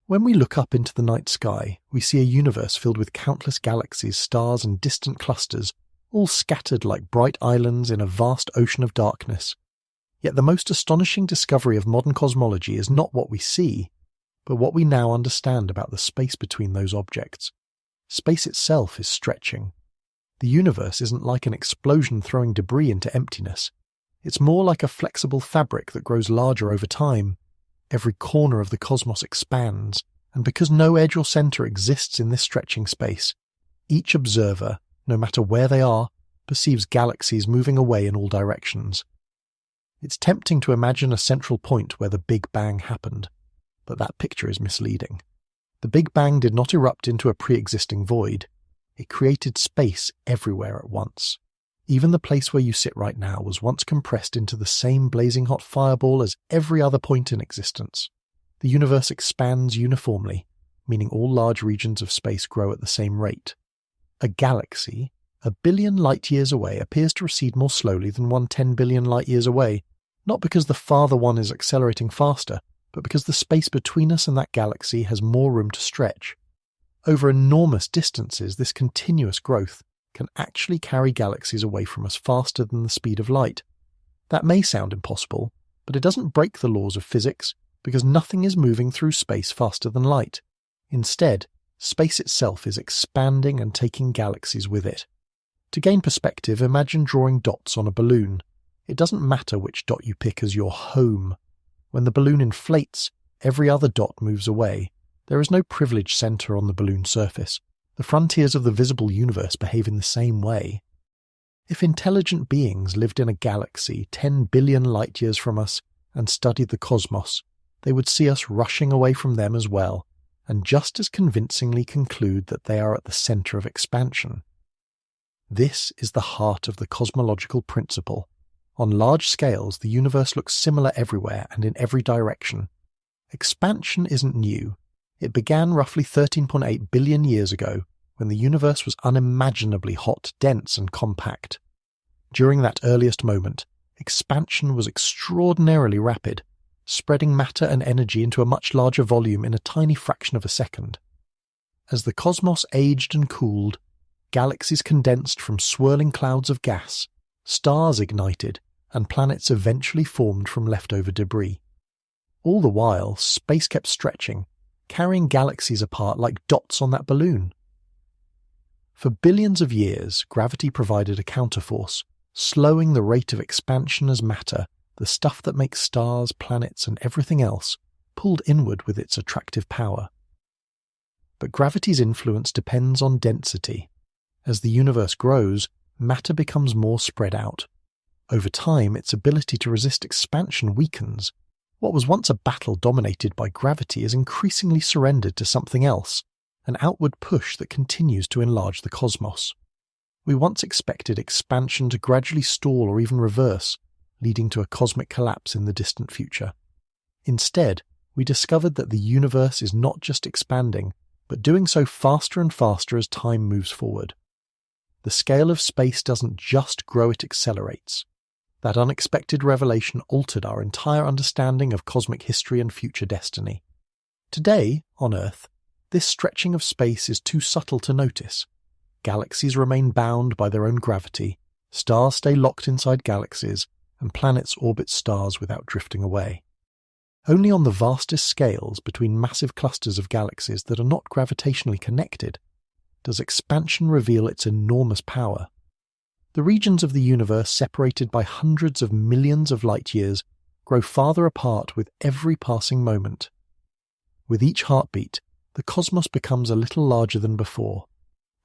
When we look up into the night sky, we see a universe filled with countless galaxies, stars, and distant clusters, all scattered like bright islands in a vast ocean of darkness. Yet the most astonishing discovery of modern cosmology is not what we see, but what we now understand about the space between those objects. Space itself is stretching. The universe isn't like an explosion throwing debris into emptiness. It's more like a flexible fabric that grows larger over time. Every corner of the cosmos expands, and because no edge or center exists in this stretching space, each observer, no matter where they are, perceives galaxies moving away in all directions. It's tempting to imagine a central point where the Big Bang happened, but that picture is misleading. The Big Bang did not erupt into a pre-existing void. It created space everywhere at once. Even the place where you sit right now was once compressed into the same blazing hot fireball as every other point in existence. The universe expands uniformly, meaning all large regions of space grow at the same rate. A galaxy, 1 billion light-years away, appears to recede more slowly than one 10 billion light-years away, not because the farther one is accelerating faster, but because the space between us and that galaxy has more room to stretch. Over enormous distances, this continuous growth can actually carry galaxies away from us faster than the speed of light. That may sound impossible, but it doesn't break the laws of physics because nothing is moving through space faster than light. Instead, space itself is expanding and taking galaxies with it. To gain perspective, imagine drawing dots on a balloon. It doesn't matter which dot you pick as your home. When the balloon inflates, every other dot moves away. There is no privileged center on the balloon surface. The frontiers of the visible universe behave in the same way. If intelligent beings lived in a galaxy 10 billion light-years from us and studied the cosmos, they would see us rushing away from them as well, and just as convincingly conclude that they are at the center of expansion. This is the heart of the cosmological principle. On large scales, the universe looks similar everywhere and in every direction. Expansion isn't new. It began roughly 13.8 billion years ago, when the universe was unimaginably hot, dense, and compact. During that earliest moment, expansion was extraordinarily rapid, spreading matter and energy into a much larger volume in a tiny fraction of a second. As the cosmos aged and cooled, galaxies condensed from swirling clouds of gas, stars ignited, and planets eventually formed from leftover debris. All the while, space kept stretching, carrying galaxies apart like dots on that balloon. For billions of years, gravity provided a counterforce, slowing the rate of expansion as matter, the stuff that makes stars, planets, and everything else, pulled inward with its attractive power. But gravity's influence depends on density. As the universe grows, matter becomes more spread out. Over time, its ability to resist expansion weakens. What was once a battle dominated by gravity is increasingly surrendered to something else, an outward push that continues to enlarge the cosmos. We once expected expansion to gradually stall or even reverse, leading to a cosmic collapse in the distant future. Instead, we discovered that the universe is not just expanding, but doing so faster and faster as time moves forward. The scale of space doesn't just grow, it accelerates. That unexpected revelation altered our entire understanding of cosmic history and future destiny. Today, on Earth, this stretching of space is too subtle to notice. Galaxies remain bound by their own gravity, stars stay locked inside galaxies, and planets orbit stars without drifting away. Only on the vastest scales, between massive clusters of galaxies that are not gravitationally connected, does expansion reveal its enormous power. The regions of the universe separated by hundreds of millions of light-years grow farther apart with every passing moment. With each heartbeat, the cosmos becomes a little larger than before.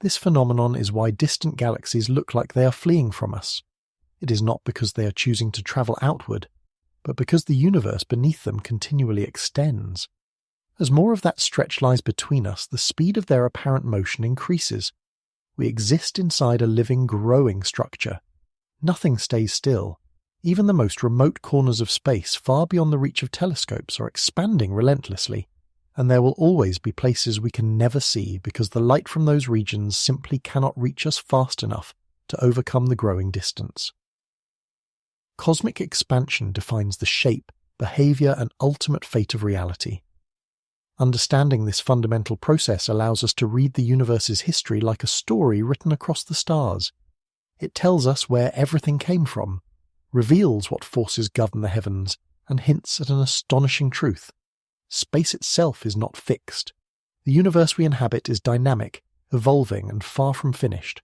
This phenomenon is why distant galaxies look like they are fleeing from us. It is not because they are choosing to travel outward, but because the universe beneath them continually extends. As more of that stretch lies between us, the speed of their apparent motion increases. We exist inside a living, growing structure. Nothing stays still. Even the most remote corners of space, far beyond the reach of telescopes, are expanding relentlessly, and there will always be places we can never see because the light from those regions simply cannot reach us fast enough to overcome the growing distance. Cosmic expansion defines the shape, behavior, and ultimate fate of reality. Understanding this fundamental process allows us to read the universe's history like a story written across the stars. It tells us where everything came from, reveals what forces govern the heavens, and hints at an astonishing truth. Space itself is not fixed. The universe we inhabit is dynamic, evolving, and far from finished.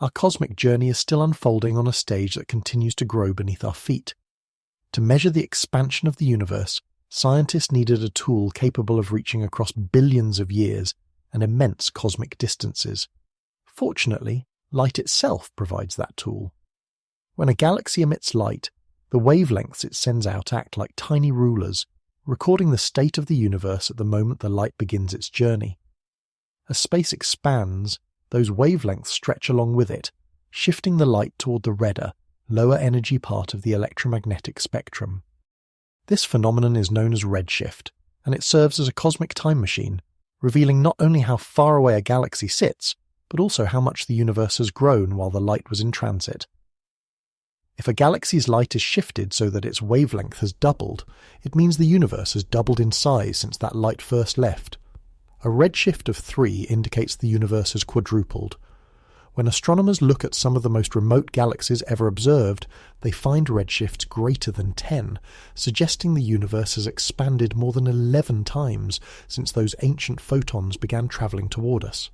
Our cosmic journey is still unfolding on a stage that continues to grow beneath our feet. To measure the expansion of the universe, scientists needed a tool capable of reaching across billions of years and immense cosmic distances. Fortunately, light itself provides that tool. When a galaxy emits light, the wavelengths it sends out act like tiny rulers, recording the state of the universe at the moment the light begins its journey. As space expands, those wavelengths stretch along with it, shifting the light toward the redder, lower energy part of the electromagnetic spectrum. This phenomenon is known as redshift, and it serves as a cosmic time machine, revealing not only how far away a galaxy sits, but also how much the universe has grown while the light was in transit. If a galaxy's light is shifted so that its wavelength has doubled, it means the universe has doubled in size since that light first left. A redshift of 3 indicates the universe has quadrupled. When astronomers look at some of the most remote galaxies ever observed, they find redshifts greater than 10, suggesting the universe has expanded more than 11 times since those ancient photons began travelling toward us.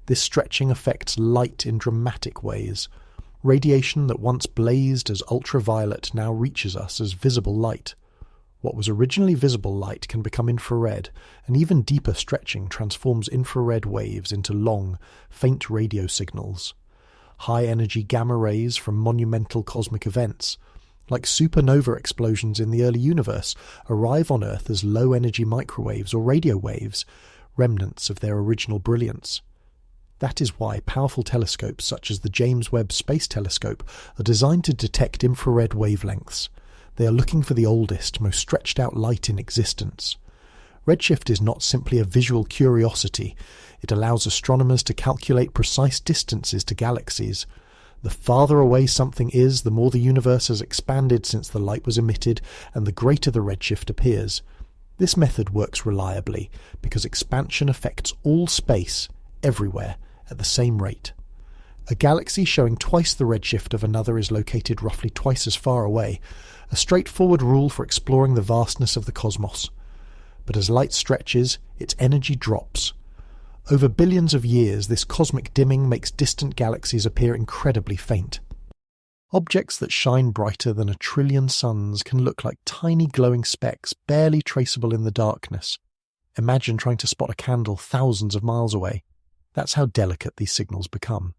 This stretching affects light in dramatic ways. Radiation that once blazed as ultraviolet now reaches us as visible light. What was originally visible light can become infrared, and even deeper stretching transforms infrared waves into long, faint radio signals. High-energy gamma rays from monumental cosmic events, like supernova explosions in the early universe, arrive on Earth as low-energy microwaves or radio waves, remnants of their original brilliance. That is why powerful telescopes such as the James Webb Space Telescope are designed to detect infrared wavelengths. They are looking for the oldest, most stretched-out light in existence. Redshift is not simply a visual curiosity. It allows astronomers to calculate precise distances to galaxies. The farther away something is, the more the universe has expanded since the light was emitted, and the greater the redshift appears. This method works reliably, because expansion affects all space, everywhere, at the same rate. A galaxy showing twice the redshift of another is located roughly twice as far away, a straightforward rule for exploring the vastness of the cosmos. But as light stretches, its energy drops. Over billions of years, this cosmic dimming makes distant galaxies appear incredibly faint. Objects that shine brighter than 1 trillion suns can look like tiny glowing specks barely traceable in the darkness. Imagine trying to spot a candle thousands of miles away. That's how delicate these signals become.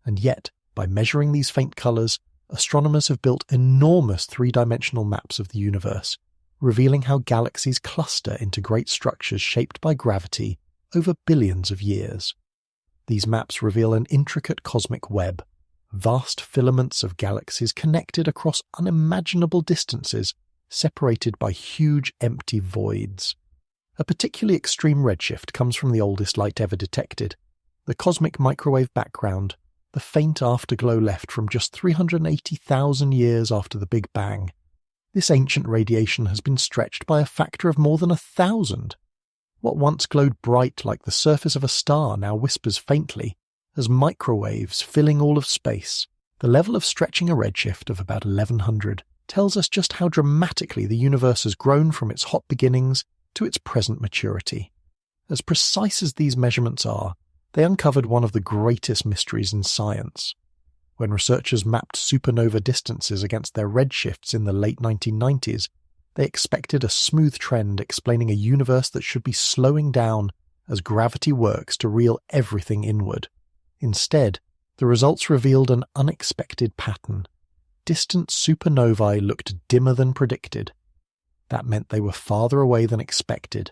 And yet, by measuring these faint colours, astronomers have built enormous 3-dimensional maps of the universe, revealing how galaxies cluster into great structures shaped by gravity over billions of years. These maps reveal an intricate cosmic web, vast filaments of galaxies connected across unimaginable distances, separated by huge empty voids. A particularly extreme redshift comes from the oldest light ever detected, the cosmic microwave background, the faint afterglow left from just 380,000 years after the Big Bang. This ancient radiation has been stretched by a factor of more than 1,000. What once glowed bright like the surface of a star now whispers faintly, as microwaves filling all of space. The level of stretching a redshift of about 1100 tells us just how dramatically the universe has grown from its hot beginnings to its present maturity. As precise as these measurements are, they uncovered one of the greatest mysteries in science. When researchers mapped supernova distances against their redshifts in the late 1990s, they expected a smooth trend explaining a universe that should be slowing down as gravity works to reel everything inward. Instead, the results revealed an unexpected pattern. Distant supernovae looked dimmer than predicted. That meant they were farther away than expected.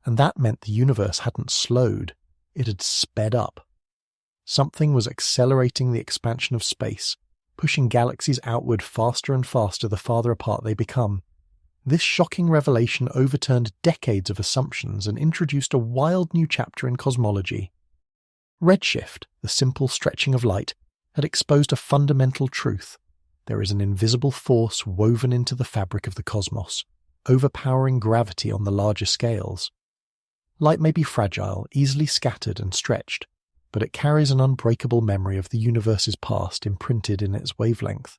And that meant the universe hadn't slowed. It had sped up. Something was accelerating the expansion of space, pushing galaxies outward faster and faster the farther apart they become. This shocking revelation overturned decades of assumptions and introduced a wild new chapter in cosmology. Redshift, the simple stretching of light, had exposed a fundamental truth. There is an invisible force woven into the fabric of the cosmos, overpowering gravity on the larger scales. Light may be fragile, easily scattered and stretched, but it carries an unbreakable memory of the universe's past imprinted in its wavelength.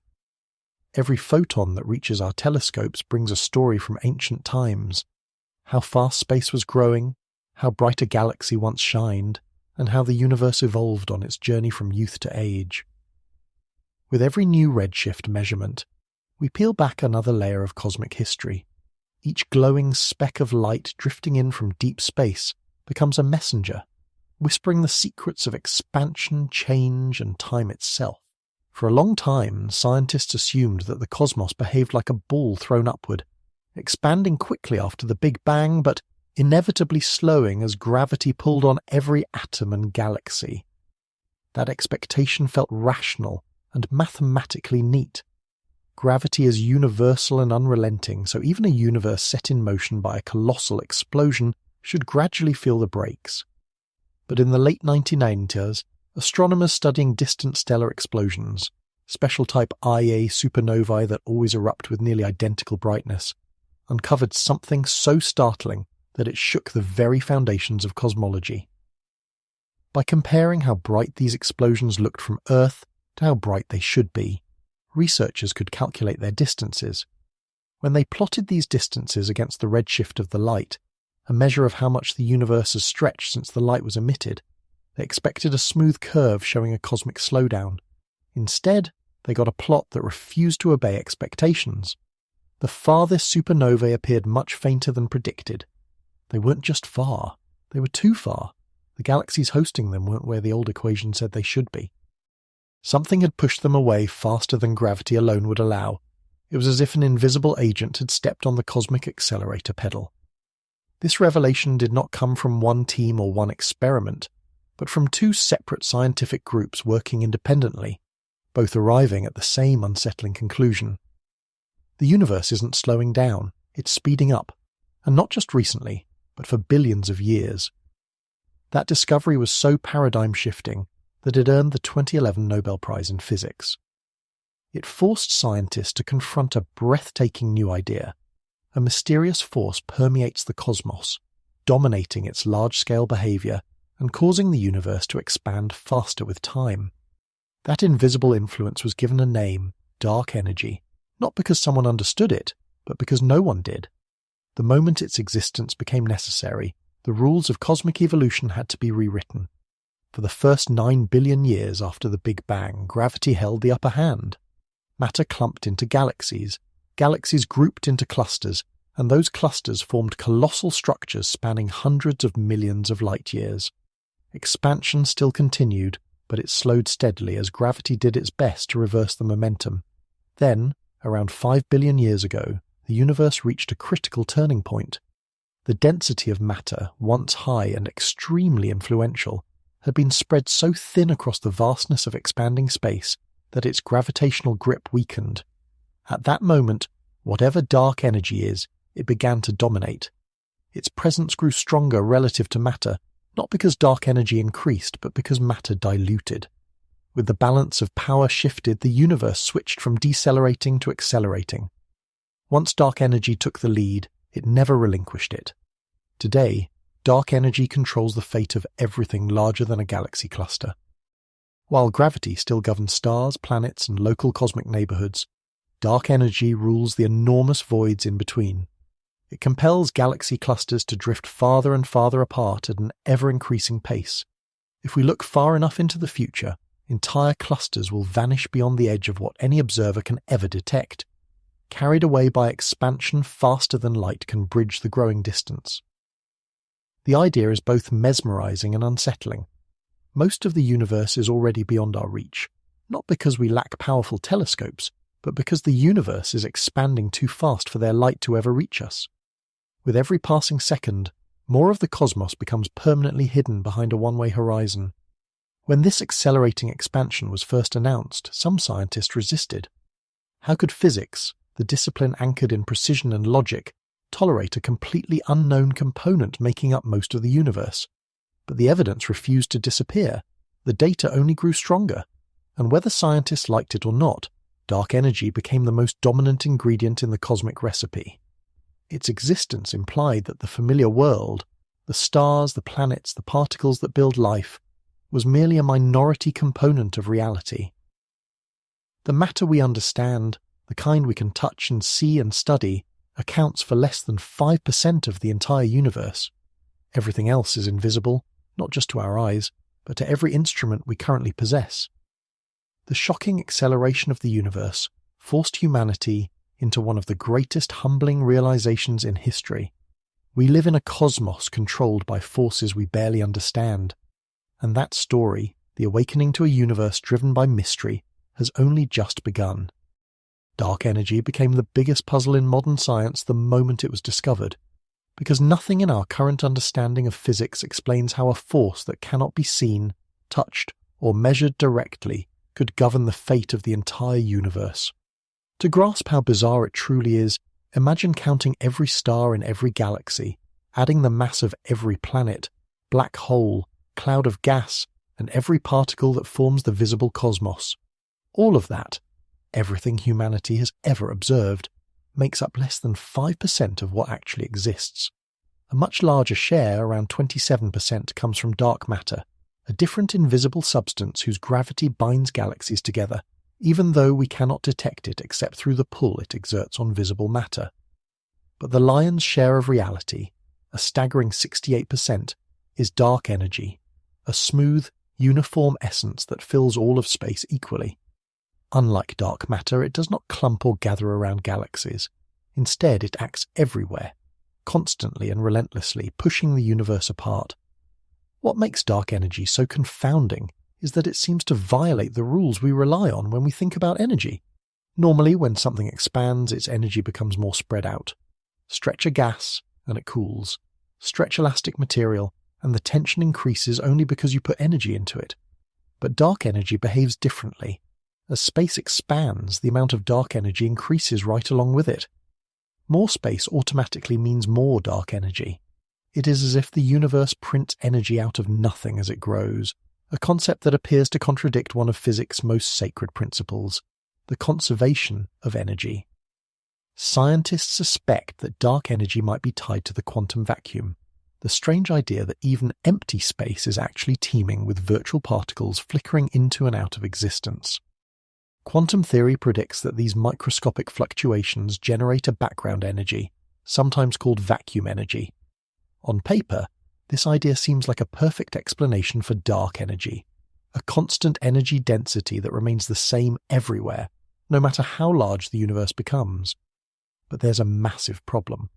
Every photon that reaches our telescopes brings a story from ancient times, how fast space was growing, how bright a galaxy once shined, and how the universe evolved on its journey from youth to age. With every new redshift measurement, we peel back another layer of cosmic history. Each glowing speck of light drifting in from deep space becomes a messenger, whispering the secrets of expansion, change, and time itself. For a long time, scientists assumed that the cosmos behaved like a ball thrown upward, expanding quickly after the Big Bang, but inevitably slowing as gravity pulled on every atom and galaxy. That expectation felt rational and mathematically neat. Gravity is universal and unrelenting, so even a universe set in motion by a colossal explosion should gradually feel the brakes. But in the late 1990s, astronomers studying distant stellar explosions, special type Ia supernovae that always erupt with nearly identical brightness, uncovered something so startling that it shook the very foundations of cosmology. By comparing how bright these explosions looked from Earth to how bright they should be, researchers could calculate their distances. When they plotted these distances against the redshift of the light, a measure of how much the universe has stretched since the light was emitted, they expected a smooth curve showing a cosmic slowdown. Instead, they got a plot that refused to obey expectations. The farthest supernovae appeared much fainter than predicted. They weren't just far, they were too far. The galaxies hosting them weren't where the old equation said they should be. Something had pushed them away faster than gravity alone would allow. It was as if an invisible agent had stepped on the cosmic accelerator pedal. This revelation did not come from one team or one experiment, but from two separate scientific groups working independently, both arriving at the same unsettling conclusion. The universe isn't slowing down, it's speeding up, and not just recently, but for billions of years. That discovery was so paradigm-shifting that it earned the 2011 Nobel Prize in Physics. It forced scientists to confront a breathtaking new idea. A mysterious force permeates the cosmos, dominating its large-scale behavior and causing the universe to expand faster with time. That invisible influence was given a name, dark energy, not because someone understood it, but because no one did. The moment its existence became necessary, the rules of cosmic evolution had to be rewritten. For the first 9 billion years after the Big Bang, gravity held the upper hand. Matter clumped into galaxies, galaxies grouped into clusters, and those clusters formed colossal structures spanning hundreds of millions of light years. Expansion still continued, but it slowed steadily as gravity did its best to reverse the momentum. Then, around 5 billion years ago, the universe reached a critical turning point. The density of matter, once high and extremely influential, had been spread so thin across the vastness of expanding space that its gravitational grip weakened. At that moment, whatever dark energy is, it began to dominate. Its presence grew stronger relative to matter, not because dark energy increased, but because matter diluted. With the balance of power shifted, the universe switched from decelerating to accelerating. Once dark energy took the lead, it never relinquished it. Today, dark energy controls the fate of everything larger than a galaxy cluster. While gravity still governs stars, planets, and local cosmic neighborhoods, dark energy rules the enormous voids in between. It compels galaxy clusters to drift farther and farther apart at an ever-increasing pace. If we look far enough into the future, entire clusters will vanish beyond the edge of what any observer can ever detect, carried away by expansion faster than light can bridge the growing distance. The idea is both mesmerizing and unsettling. Most of the universe is already beyond our reach, not because we lack powerful telescopes, but because the universe is expanding too fast for their light to ever reach us. With every passing second, more of the cosmos becomes permanently hidden behind a one-way horizon. When this accelerating expansion was first announced, some scientists resisted. How could physics, the discipline anchored in precision and logic, tolerate a completely unknown component making up most of the universe? But the evidence refused to disappear. The data only grew stronger. And whether scientists liked it or not, dark energy became the most dominant ingredient in the cosmic recipe. Its existence implied that the familiar world, the stars, the planets, the particles that build life, was merely a minority component of reality. The matter we understand, the kind we can touch and see and study, accounts for less than 5% of the entire universe. Everything else is invisible, not just to our eyes, but to every instrument we currently possess. The shocking acceleration of the universe forced humanity into one of the greatest humbling realizations in history. We live in a cosmos controlled by forces we barely understand, and that story, the awakening to a universe driven by mystery, has only just begun. Dark energy became the biggest puzzle in modern science the moment it was discovered, because nothing in our current understanding of physics explains how a force that cannot be seen, touched, or measured directly could govern the fate of the entire universe. To grasp how bizarre it truly is, imagine counting every star in every galaxy, adding the mass of every planet, black hole, cloud of gas, and every particle that forms the visible cosmos. All of that, everything humanity has ever observed, makes up less than 5% of what actually exists. A much larger share, around 27%, comes from dark matter, a different invisible substance whose gravity binds galaxies together, even though we cannot detect it except through the pull it exerts on visible matter. But the lion's share of reality, a staggering 68%, is dark energy, a smooth, uniform essence that fills all of space equally. Unlike dark matter, it does not clump or gather around galaxies. Instead, it acts everywhere, constantly and relentlessly, pushing the universe apart. What makes dark energy so confounding is that it seems to violate the rules we rely on when we think about energy. Normally, when something expands, its energy becomes more spread out. Stretch a gas, and it cools. Stretch elastic material, and the tension increases only because you put energy into it. But dark energy behaves differently. As space expands, the amount of dark energy increases right along with it. More space automatically means more dark energy. It is as if the universe prints energy out of nothing as it grows, a concept that appears to contradict one of physics' most sacred principles, the conservation of energy. Scientists suspect that dark energy might be tied to the quantum vacuum, the strange idea that even empty space is actually teeming with virtual particles flickering into and out of existence. Quantum theory predicts that these microscopic fluctuations generate a background energy, sometimes called vacuum energy. On paper, this idea seems like a perfect explanation for dark energy, a constant energy density that remains the same everywhere, no matter how large the universe becomes. But there's a massive problem.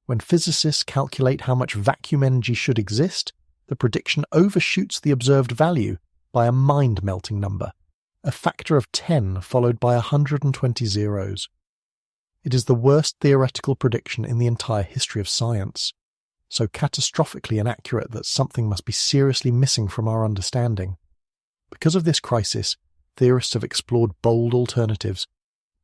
When physicists calculate how much vacuum energy should exist, the prediction overshoots the observed value by a mind-melting number, a factor of 10 followed by 120 zeros. It is the worst theoretical prediction in the entire history of science, so catastrophically inaccurate that something must be seriously missing from our understanding. Because of this crisis, theorists have explored bold alternatives.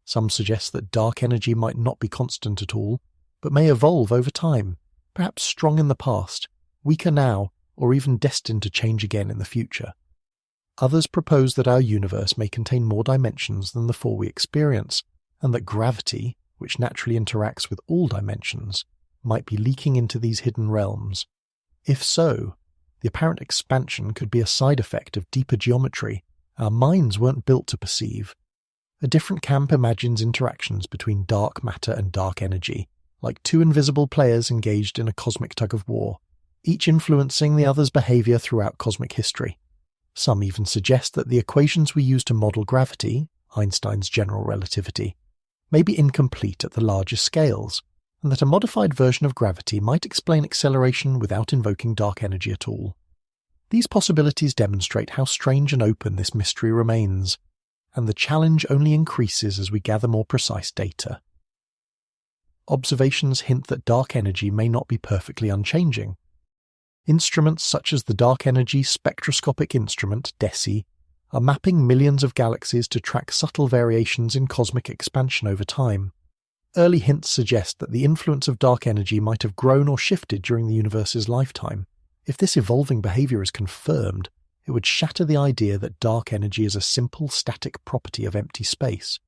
Some suggest that dark energy might not be constant at all, but may evolve over time, perhaps strong in the past, weaker now, or even destined to change again in the future. Others propose that our universe may contain more dimensions than the four we experience, and that gravity, which naturally interacts with all dimensions, might be leaking into these hidden realms. If so, the apparent expansion could be a side effect of deeper geometry our minds weren't built to perceive. A different camp imagines interactions between dark matter and dark energy, like two invisible players engaged in a cosmic tug-of-war, each influencing the other's behavior throughout cosmic history. Some even suggest that the equations we use to model gravity, Einstein's general relativity, may be incomplete at the larger scales, and that a modified version of gravity might explain acceleration without invoking dark energy at all. These possibilities demonstrate how strange and open this mystery remains, and the challenge only increases as we gather more precise data. Observations hint that dark energy may not be perfectly unchanging. Instruments such as the Dark Energy Spectroscopic Instrument, DESI, are mapping millions of galaxies to track subtle variations in cosmic expansion over time. Early hints suggest that the influence of dark energy might have grown or shifted during the universe's lifetime. If this evolving behavior is confirmed, it would shatter the idea that dark energy is a simple static property of empty space.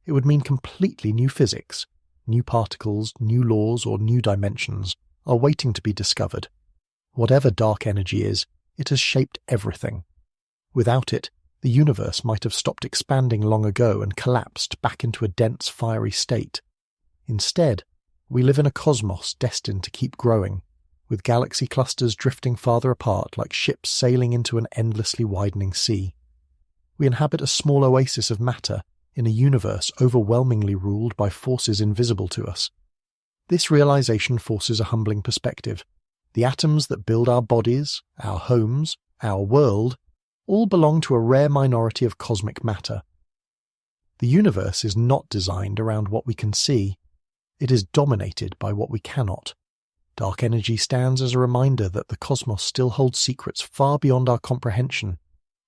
It would mean completely new physics, new particles, new laws, or new dimensions are waiting to be discovered. Whatever dark energy is, it has shaped everything. Without it, the universe might have stopped expanding long ago and collapsed back into a dense, fiery state. Instead, we live in a cosmos destined to keep growing, with galaxy clusters drifting farther apart like ships sailing into an endlessly widening sea. We inhabit a small oasis of matter in a universe overwhelmingly ruled by forces invisible to us. This realization forces a humbling perspective. The atoms that build our bodies, our homes, our world, all belong to a rare minority of cosmic matter. The universe is not designed around what we can see. It is dominated by what we cannot. Dark energy stands as a reminder that the cosmos still holds secrets far beyond our comprehension,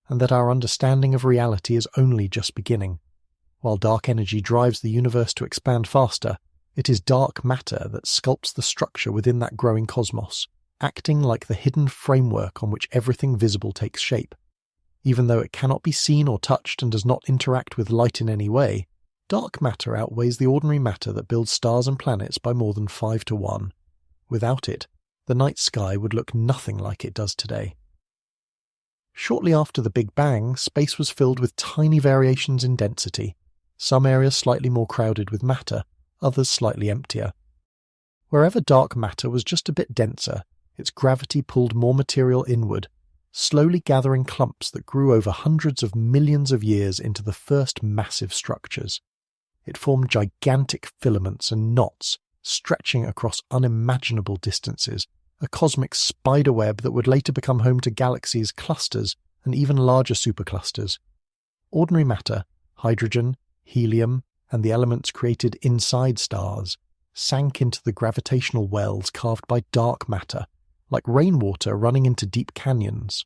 and that our understanding of reality is only just beginning. While dark energy drives the universe to expand faster, it is dark matter that sculpts the structure within that growing cosmos, acting like the hidden framework on which everything visible takes shape. Even though it cannot be seen or touched and does not interact with light in any way, dark matter outweighs the ordinary matter that builds stars and planets by more than 5 to 1. Without it, the night sky would look nothing like it does today. Shortly after the Big Bang, space was filled with tiny variations in density, some areas slightly more crowded with matter, others slightly emptier. Wherever dark matter was just a bit denser, its gravity pulled more material inward, slowly gathering clumps that grew over hundreds of millions of years into the first massive structures. It formed gigantic filaments and knots, stretching across unimaginable distances, a cosmic spider web that would later become home to galaxies, clusters, and even larger superclusters. Ordinary matter, hydrogen, helium, and the elements created inside stars, sank into the gravitational wells carved by dark matter, like rainwater running into deep canyons.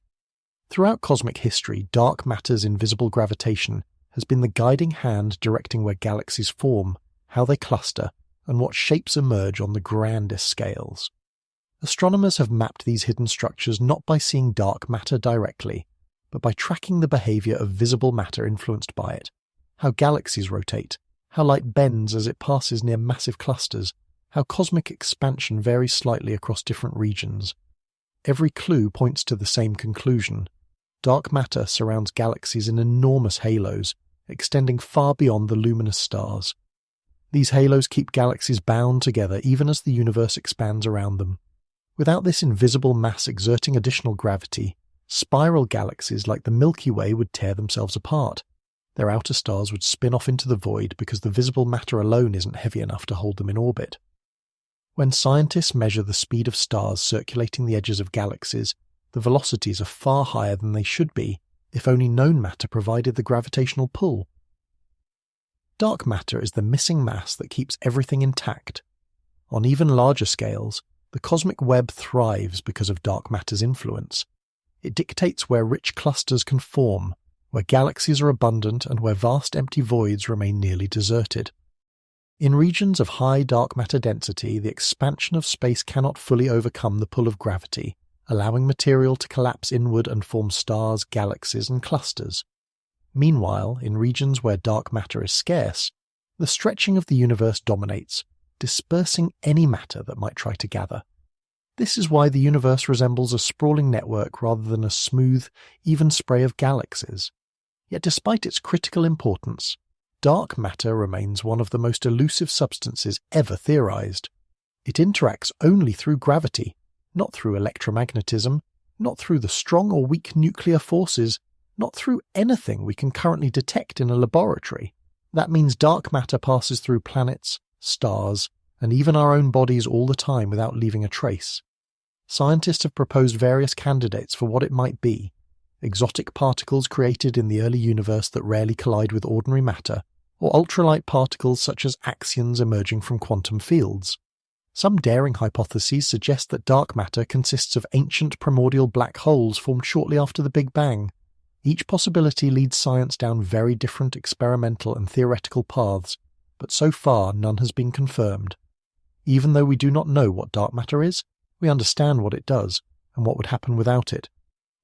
Throughout cosmic history, dark matter's invisible gravitation has been the guiding hand directing where galaxies form, how they cluster, and what shapes emerge on the grandest scales. Astronomers have mapped these hidden structures not by seeing dark matter directly, but by tracking the behavior of visible matter influenced by it, how galaxies rotate, how light bends as it passes near massive clusters, how cosmic expansion varies slightly across different regions. Every clue points to the same conclusion. Dark matter surrounds galaxies in enormous halos, extending far beyond the luminous stars. These halos keep galaxies bound together even as the universe expands around them. Without this invisible mass exerting additional gravity, spiral galaxies like the Milky Way would tear themselves apart. Their outer stars would spin off into the void because the visible matter alone isn't heavy enough to hold them in orbit. When scientists measure the speed of stars circulating the edges of galaxies, the velocities are far higher than they should be if only known matter provided the gravitational pull. Dark matter is the missing mass that keeps everything intact. On even larger scales, the cosmic web thrives because of dark matter's influence. It dictates where rich clusters can form, where galaxies are abundant and where vast empty voids remain nearly deserted. In regions of high dark matter density, the expansion of space cannot fully overcome the pull of gravity, allowing material to collapse inward and form stars, galaxies, and clusters. Meanwhile, in regions where dark matter is scarce, the stretching of the universe dominates, dispersing any matter that might try to gather. This is why the universe resembles a sprawling network rather than a smooth, even spray of galaxies. Yet despite its critical importance, dark matter remains one of the most elusive substances ever theorized. It interacts only through gravity, not through electromagnetism, not through the strong or weak nuclear forces, not through anything we can currently detect in a laboratory. That means dark matter passes through planets, stars, and even our own bodies all the time without leaving a trace. Scientists have proposed various candidates for what it might be: exotic particles created in the early universe that rarely collide with ordinary matter, or ultralight particles such as axions emerging from quantum fields. Some daring hypotheses suggest that dark matter consists of ancient primordial black holes formed shortly after the Big Bang. Each possibility leads science down very different experimental and theoretical paths, but so far none has been confirmed. Even though we do not know what dark matter is, we understand what it does, and what would happen without it.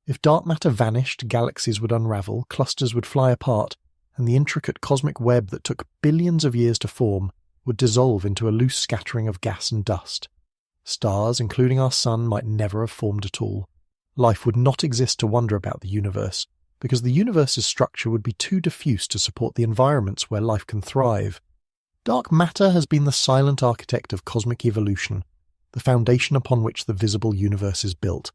If dark matter vanished, galaxies would unravel, clusters would fly apart, and the intricate cosmic web that took billions of years to form would dissolve into a loose scattering of gas and dust. Stars, including our sun, might never have formed at all. Life would not exist to wonder about the universe, because the universe's structure would be too diffuse to support the environments where life can thrive. Dark matter has been the silent architect of cosmic evolution, the foundation upon which the visible universe is built.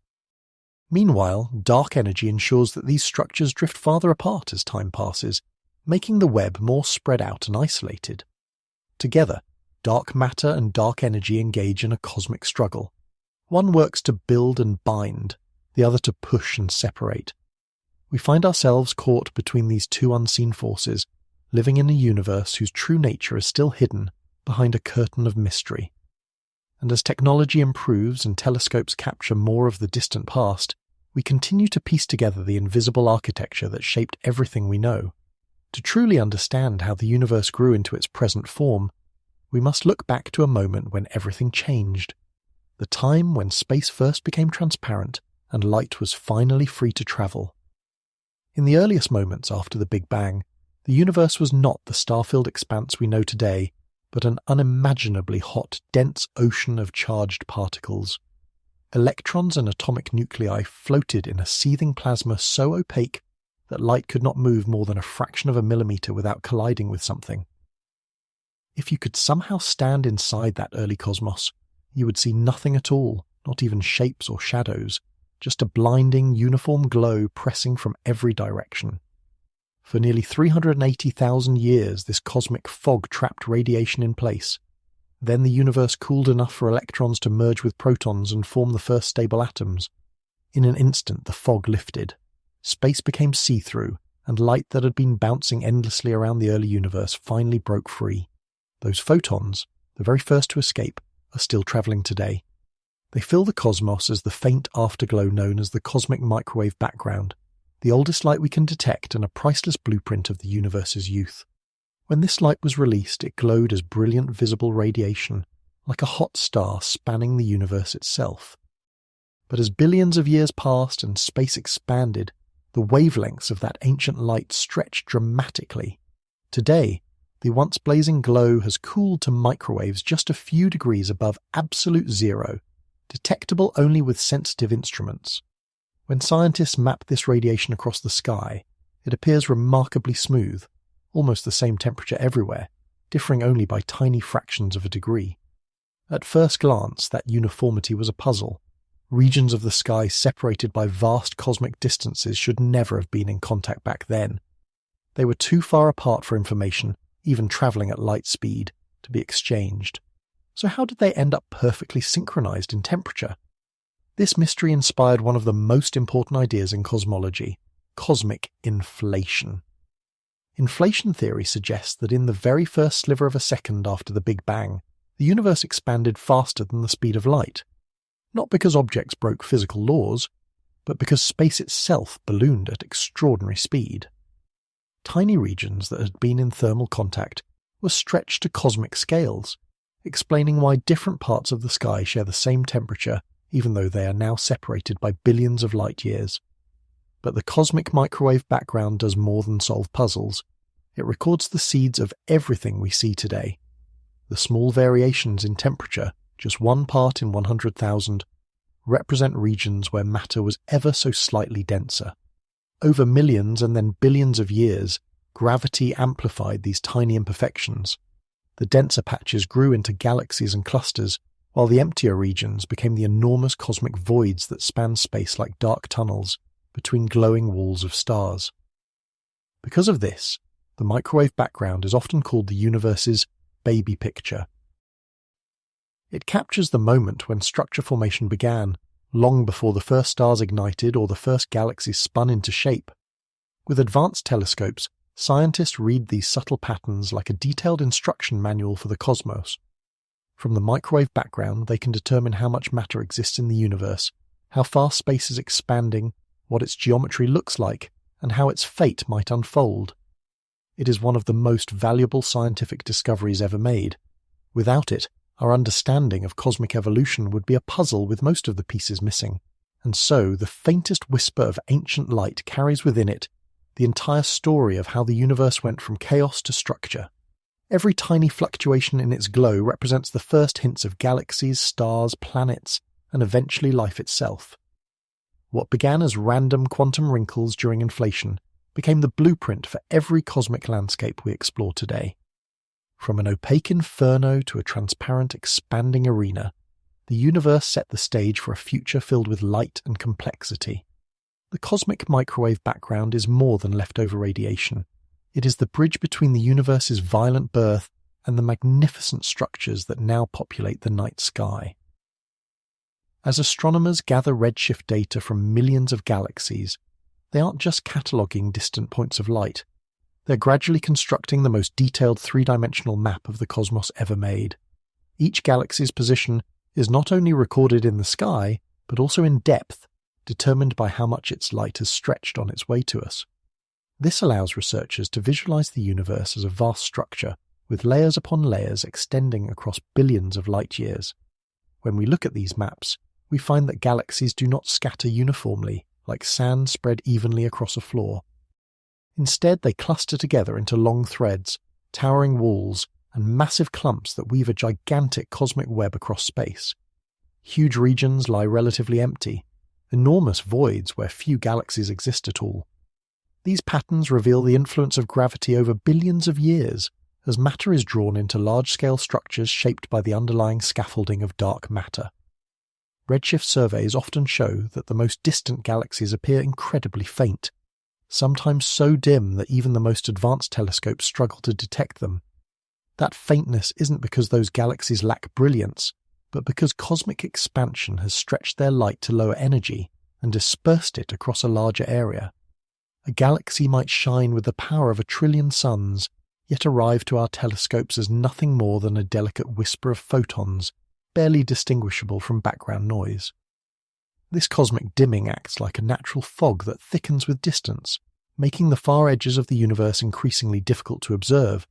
Meanwhile, dark energy ensures that these structures drift farther apart as time passes, making the web more spread out and isolated. Together, dark matter and dark energy engage in a cosmic struggle. One works to build and bind, the other to push and separate. We find ourselves caught between these two unseen forces, living in a universe whose true nature is still hidden behind a curtain of mystery. And as technology improves and telescopes capture more of the distant past, we continue to piece together the invisible architecture that shaped everything we know. To truly understand how the universe grew into its present form, we must look back to a moment when everything changed, the time when space first became transparent and light was finally free to travel. In the earliest moments after the Big Bang, the universe was not the star-filled expanse we know today, but an unimaginably hot, dense ocean of charged particles. Electrons and atomic nuclei floated in a seething plasma so opaque that light could not move more than a fraction of a millimeter without colliding with something. If you could somehow stand inside that early cosmos, you would see nothing at all, not even shapes or shadows, just a blinding, uniform glow pressing from every direction. For nearly 380,000 years, this cosmic fog trapped radiation in place. Then the universe cooled enough for electrons to merge with protons and form the first stable atoms. In an instant, the fog lifted. Space became see-through, and light that had been bouncing endlessly around the early universe finally broke free. Those photons, the very first to escape, are still travelling today. They fill the cosmos as the faint afterglow known as the cosmic microwave background, the oldest light we can detect and a priceless blueprint of the universe's youth. When this light was released, it glowed as brilliant visible radiation, like a hot star spanning the universe itself. But as billions of years passed and space expanded, the wavelengths of that ancient light stretched dramatically. Today, the once blazing glow has cooled to microwaves just a few degrees above absolute zero, detectable only with sensitive instruments. When scientists map this radiation across the sky, it appears remarkably smooth, almost the same temperature everywhere, differing only by tiny fractions of a degree. At first glance, that uniformity was a puzzle. Regions of the sky separated by vast cosmic distances should never have been in contact back then. They were too far apart for information, even travelling at light speed, to be exchanged. So how did they end up perfectly synchronized in temperature? This mystery inspired one of the most important ideas in cosmology, cosmic inflation. Inflation theory suggests that in the very first sliver of a second after the Big Bang, the universe expanded faster than the speed of light. Not because objects broke physical laws, but because space itself ballooned at extraordinary speed. Tiny regions that had been in thermal contact were stretched to cosmic scales, explaining why different parts of the sky share the same temperature even though they are now separated by billions of light years. But the cosmic microwave background does more than solve puzzles. It records the seeds of everything we see today. The small variations in temperature, just 1 part in 100,000, represent regions where matter was ever so slightly denser. Over millions and then billions of years, gravity amplified these tiny imperfections. The denser patches grew into galaxies and clusters, while the emptier regions became the enormous cosmic voids that span space like dark tunnels between glowing walls of stars. Because of this, the microwave background is often called the universe's baby picture. It captures the moment when structure formation began, long before the first stars ignited or the first galaxies spun into shape. With advanced telescopes, scientists read these subtle patterns like a detailed instruction manual for the cosmos. From the microwave background, they can determine how much matter exists in the universe, how fast space is expanding, what its geometry looks like, and how its fate might unfold. It is one of the most valuable scientific discoveries ever made. Without it, our understanding of cosmic evolution would be a puzzle with most of the pieces missing, and so the faintest whisper of ancient light carries within it the entire story of how the universe went from chaos to structure. Every tiny fluctuation in its glow represents the first hints of galaxies, stars, planets, and eventually life itself. What began as random quantum wrinkles during inflation became the blueprint for every cosmic landscape we explore today. From an opaque inferno to a transparent, expanding arena, the universe set the stage for a future filled with light and complexity. The cosmic microwave background is more than leftover radiation. It is the bridge between the universe's violent birth and the magnificent structures that now populate the night sky. As astronomers gather redshift data from millions of galaxies, they aren't just cataloguing distant points of light. They're gradually constructing the most detailed three-dimensional map of the cosmos ever made. Each galaxy's position is not only recorded in the sky, but also in depth, determined by how much its light has stretched on its way to us. This allows researchers to visualize the universe as a vast structure, with layers upon layers extending across billions of light years. When we look at these maps, we find that galaxies do not scatter uniformly, like sand spread evenly across a floor. Instead, they cluster together into long threads, towering walls, and massive clumps that weave a gigantic cosmic web across space. Huge regions lie relatively empty, enormous voids where few galaxies exist at all. These patterns reveal the influence of gravity over billions of years, as matter is drawn into large-scale structures shaped by the underlying scaffolding of dark matter. Redshift surveys often show that the most distant galaxies appear incredibly faint, sometimes so dim that even the most advanced telescopes struggle to detect them. That faintness isn't because those galaxies lack brilliance, but because cosmic expansion has stretched their light to lower energy and dispersed it across a larger area. A galaxy might shine with the power of 1 trillion suns, yet arrive to our telescopes as nothing more than a delicate whisper of photons, barely distinguishable from background noise. This cosmic dimming acts like a natural fog that thickens with distance, making the far edges of the universe increasingly difficult to observe.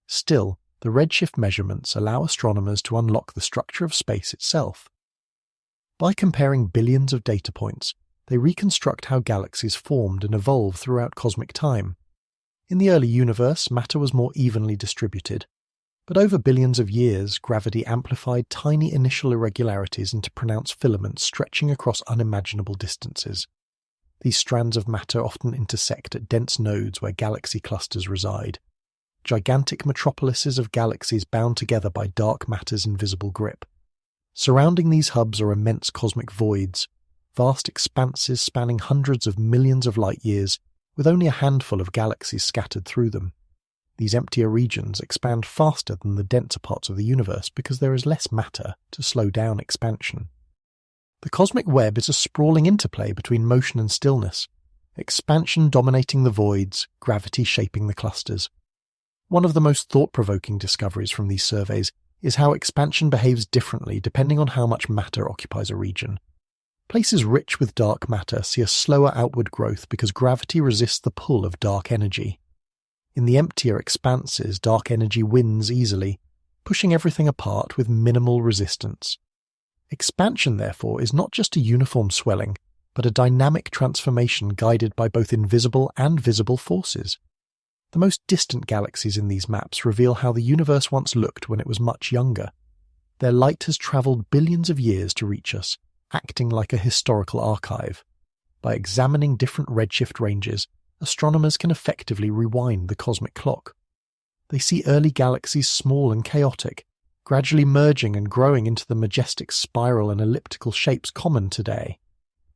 Still, the redshift measurements allow astronomers to unlock the structure of space itself. By comparing billions of data points, they reconstruct how galaxies formed and evolved throughout cosmic time. In the early universe, matter was more evenly distributed, but over billions of years, gravity amplified tiny initial irregularities into pronounced filaments stretching across unimaginable distances. These strands of matter often intersect at dense nodes where galaxy clusters reside, gigantic metropolises of galaxies bound together by dark matter's invisible grip. Surrounding these hubs are immense cosmic voids, vast expanses spanning hundreds of millions of light years, with only a handful of galaxies scattered through them. These emptier regions expand faster than the denser parts of the universe because there is less matter to slow down expansion. The cosmic web is a sprawling interplay between motion and stillness, expansion dominating the voids, gravity shaping the clusters. One of the most thought-provoking discoveries from these surveys is how expansion behaves differently depending on how much matter occupies a region. Places rich with dark matter see a slower outward growth because gravity resists the pull of dark energy. In the emptier expanses, dark energy wins easily, pushing everything apart with minimal resistance. Expansion, therefore, is not just a uniform swelling, but a dynamic transformation guided by both invisible and visible forces. The most distant galaxies in these maps reveal how the universe once looked when it was much younger. Their light has travelled billions of years to reach us, acting like a historical archive. By examining different redshift ranges, astronomers can effectively rewind the cosmic clock. They see early galaxies small and chaotic, gradually merging and growing into the majestic spiral and elliptical shapes common today.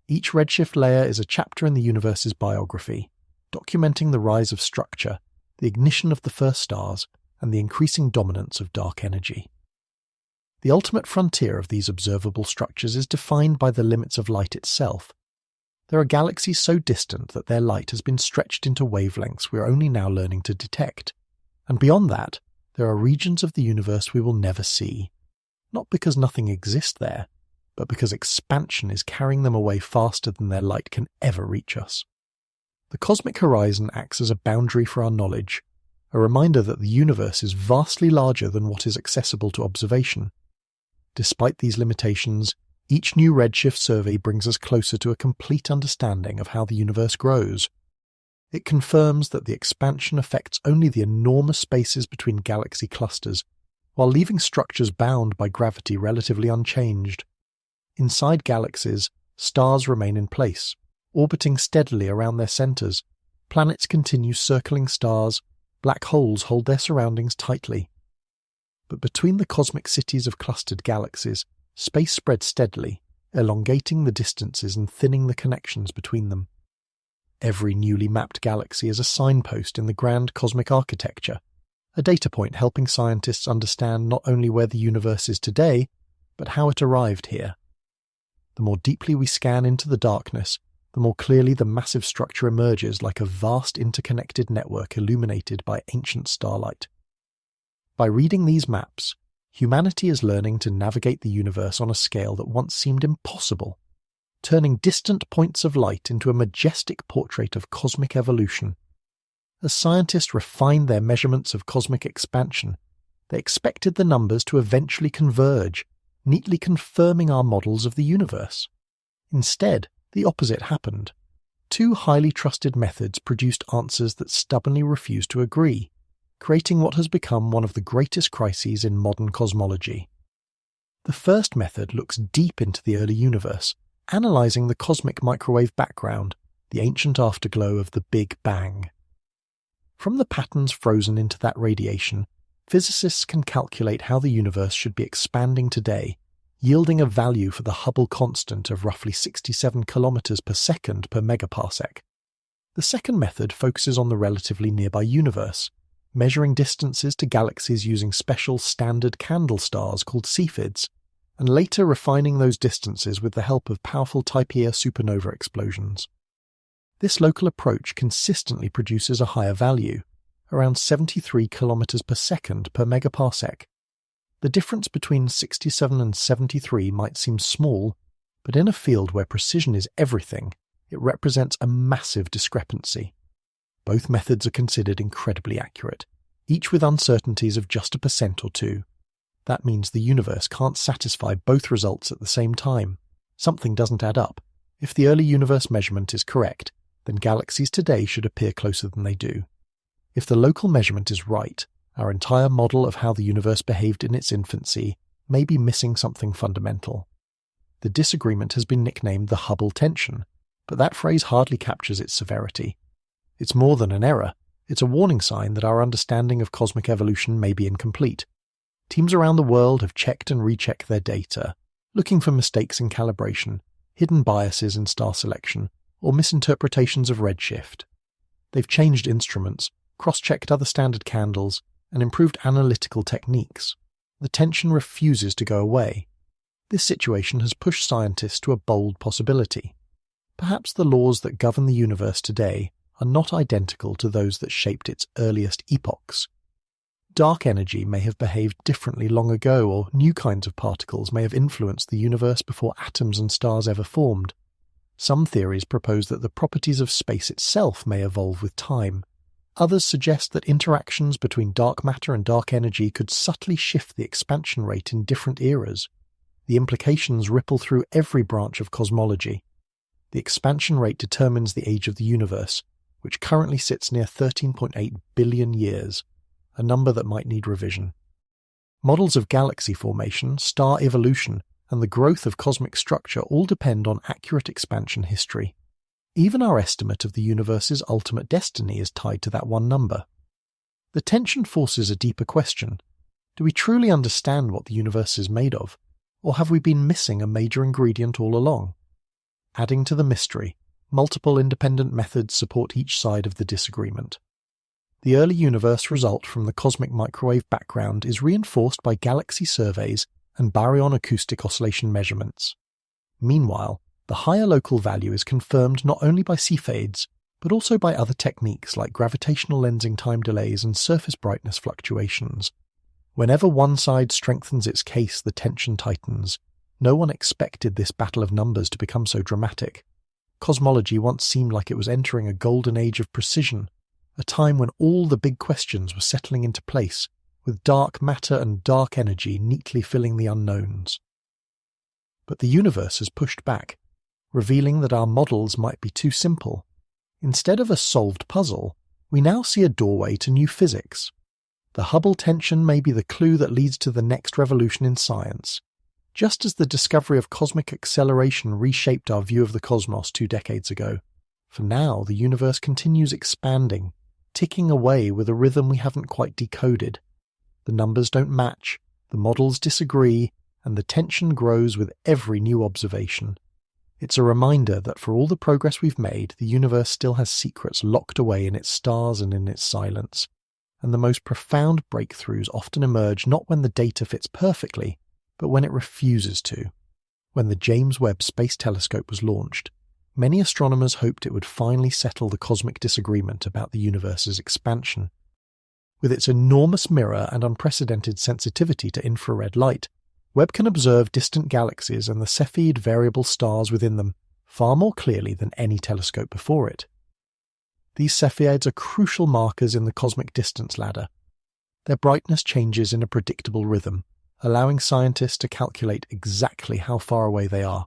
Each redshift layer is a chapter in the universe's biography, documenting the rise of structure, the ignition of the first stars, and the increasing dominance of dark energy. The ultimate frontier of these observable structures is defined by the limits of light itself. There are galaxies so distant that their light has been stretched into wavelengths we are only now learning to detect. And beyond that, there are regions of the universe we will never see. Not because nothing exists there, but because expansion is carrying them away faster than their light can ever reach us. The cosmic horizon acts as a boundary for our knowledge, a reminder that the universe is vastly larger than what is accessible to observation. Despite these limitations, each new redshift survey brings us closer to a complete understanding of how the universe grows. It confirms that the expansion affects only the enormous spaces between galaxy clusters, while leaving structures bound by gravity relatively unchanged. Inside galaxies, stars remain in place, orbiting steadily around their centers. Planets continue circling stars, black holes hold their surroundings tightly. But between the cosmic cities of clustered galaxies, space spreads steadily, elongating the distances and thinning the connections between them. Every newly mapped galaxy is a signpost in the grand cosmic architecture, a data point helping scientists understand not only where the universe is today, but how it arrived here. The more deeply we scan into the darkness, the more clearly the massive structure emerges like a vast interconnected network illuminated by ancient starlight. By reading these maps, humanity is learning to navigate the universe on a scale that once seemed impossible, turning distant points of light into a majestic portrait of cosmic evolution. As scientists refined their measurements of cosmic expansion, they expected the numbers to eventually converge, neatly confirming our models of the universe. Instead, the opposite happened. Two highly trusted methods produced answers that stubbornly refused to agree, creating what has become one of the greatest crises in modern cosmology. The first method looks deep into the early universe, analysing the cosmic microwave background, the ancient afterglow of the Big Bang. From the patterns frozen into that radiation, physicists can calculate how the universe should be expanding today, yielding a value for the Hubble constant of roughly 67 kilometers per second per megaparsec. The second method focuses on the relatively nearby universe, measuring distances to galaxies using special standard candle stars called Cephids, and later refining those distances with the help of powerful Type Ia supernova explosions. This local approach consistently produces a higher value, around 73 kilometers per second per megaparsec. The difference between 67 and 73 might seem small, but in a field where precision is everything, it represents a massive discrepancy. Both methods are considered incredibly accurate, each with uncertainties of just 1% or 2%. That means the universe can't satisfy both results at the same time. Something doesn't add up. If the early universe measurement is correct, then galaxies today should appear closer than they do. If the local measurement is right, our entire model of how the universe behaved in its infancy may be missing something fundamental. The disagreement has been nicknamed the Hubble tension, but that phrase hardly captures its severity. It's more than an error. It's a warning sign that our understanding of cosmic evolution may be incomplete. Teams around the world have checked and rechecked their data, looking for mistakes in calibration, hidden biases in star selection, or misinterpretations of redshift. They've changed instruments, cross-checked other standard candles, and improved analytical techniques. The tension refuses to go away. This situation has pushed scientists to a bold possibility. Perhaps the laws that govern the universe today are not identical to those that shaped its earliest epochs. Dark energy may have behaved differently long ago, or new kinds of particles may have influenced the universe before atoms and stars ever formed. Some theories propose that the properties of space itself may evolve with time. Others suggest that interactions between dark matter and dark energy could subtly shift the expansion rate in different eras. The implications ripple through every branch of cosmology. The expansion rate determines the age of the universe, which currently sits near 13.8 billion years, a number that might need revision. Models of galaxy formation, star evolution, and the growth of cosmic structure all depend on accurate expansion history. Even our estimate of the universe's ultimate destiny is tied to that one number. The tension forces a deeper question. Do we truly understand what the universe is made of, or have we been missing a major ingredient all along? Adding to the mystery, multiple independent methods support each side of the disagreement. The early universe result from the cosmic microwave background is reinforced by galaxy surveys and baryon acoustic oscillation measurements. Meanwhile, the higher local value is confirmed not only by Cepheids, but also by other techniques like gravitational lensing time delays and surface brightness fluctuations. Whenever one side strengthens its case, the tension tightens. No one expected this battle of numbers to become so dramatic. Cosmology once seemed like it was entering a golden age of precision, a time when all the big questions were settling into place, with dark matter and dark energy neatly filling the unknowns. But the universe has pushed back, revealing that our models might be too simple. Instead of a solved puzzle, we now see a doorway to new physics. The Hubble tension may be the clue that leads to the next revolution in science. Just as the discovery of cosmic acceleration reshaped our view of the cosmos 2 decades ago, for now the universe continues expanding, ticking away with a rhythm we haven't quite decoded. The numbers don't match, the models disagree, and the tension grows with every new observation. It's a reminder that for all the progress we've made, the universe still has secrets locked away in its stars and in its silence. And the most profound breakthroughs often emerge not when the data fits perfectly, but when it refuses to. When the James Webb Space Telescope was launched, many astronomers hoped it would finally settle the cosmic disagreement about the universe's expansion. With its enormous mirror and unprecedented sensitivity to infrared light, Webb can observe distant galaxies and the Cepheid variable stars within them far more clearly than any telescope before it. These Cepheids are crucial markers in the cosmic distance ladder. Their brightness changes in a predictable rhythm, allowing scientists to calculate exactly how far away they are.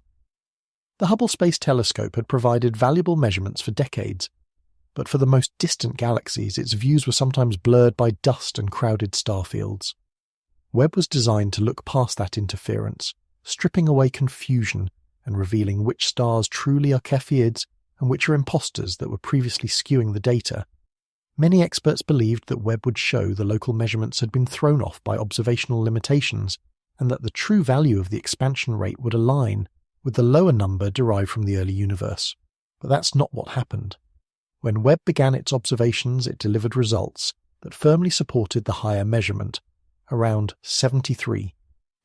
The Hubble Space Telescope had provided valuable measurements for decades, but for the most distant galaxies its views were sometimes blurred by dust and crowded star fields. Webb was designed to look past that interference, stripping away confusion and revealing which stars truly are Cepheids and which are imposters that were previously skewing the data. Many experts believed that Webb would show the local measurements had been thrown off by observational limitations and that the true value of the expansion rate would align with the lower number derived from the early universe. But that's not what happened. When Webb began its observations, it delivered results that firmly supported the higher measurement, around 73,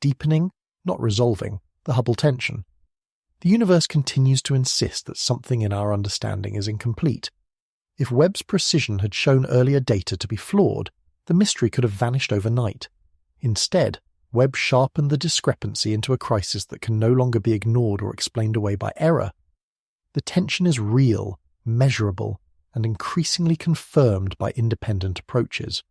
deepening, not resolving, the Hubble tension. The universe continues to insist that something in our understanding is incomplete. If Webb's precision had shown earlier data to be flawed, the mystery could have vanished overnight. Instead, Webb sharpened the discrepancy into a crisis that can no longer be ignored or explained away by error. The tension is real, measurable, and increasingly confirmed by independent approaches.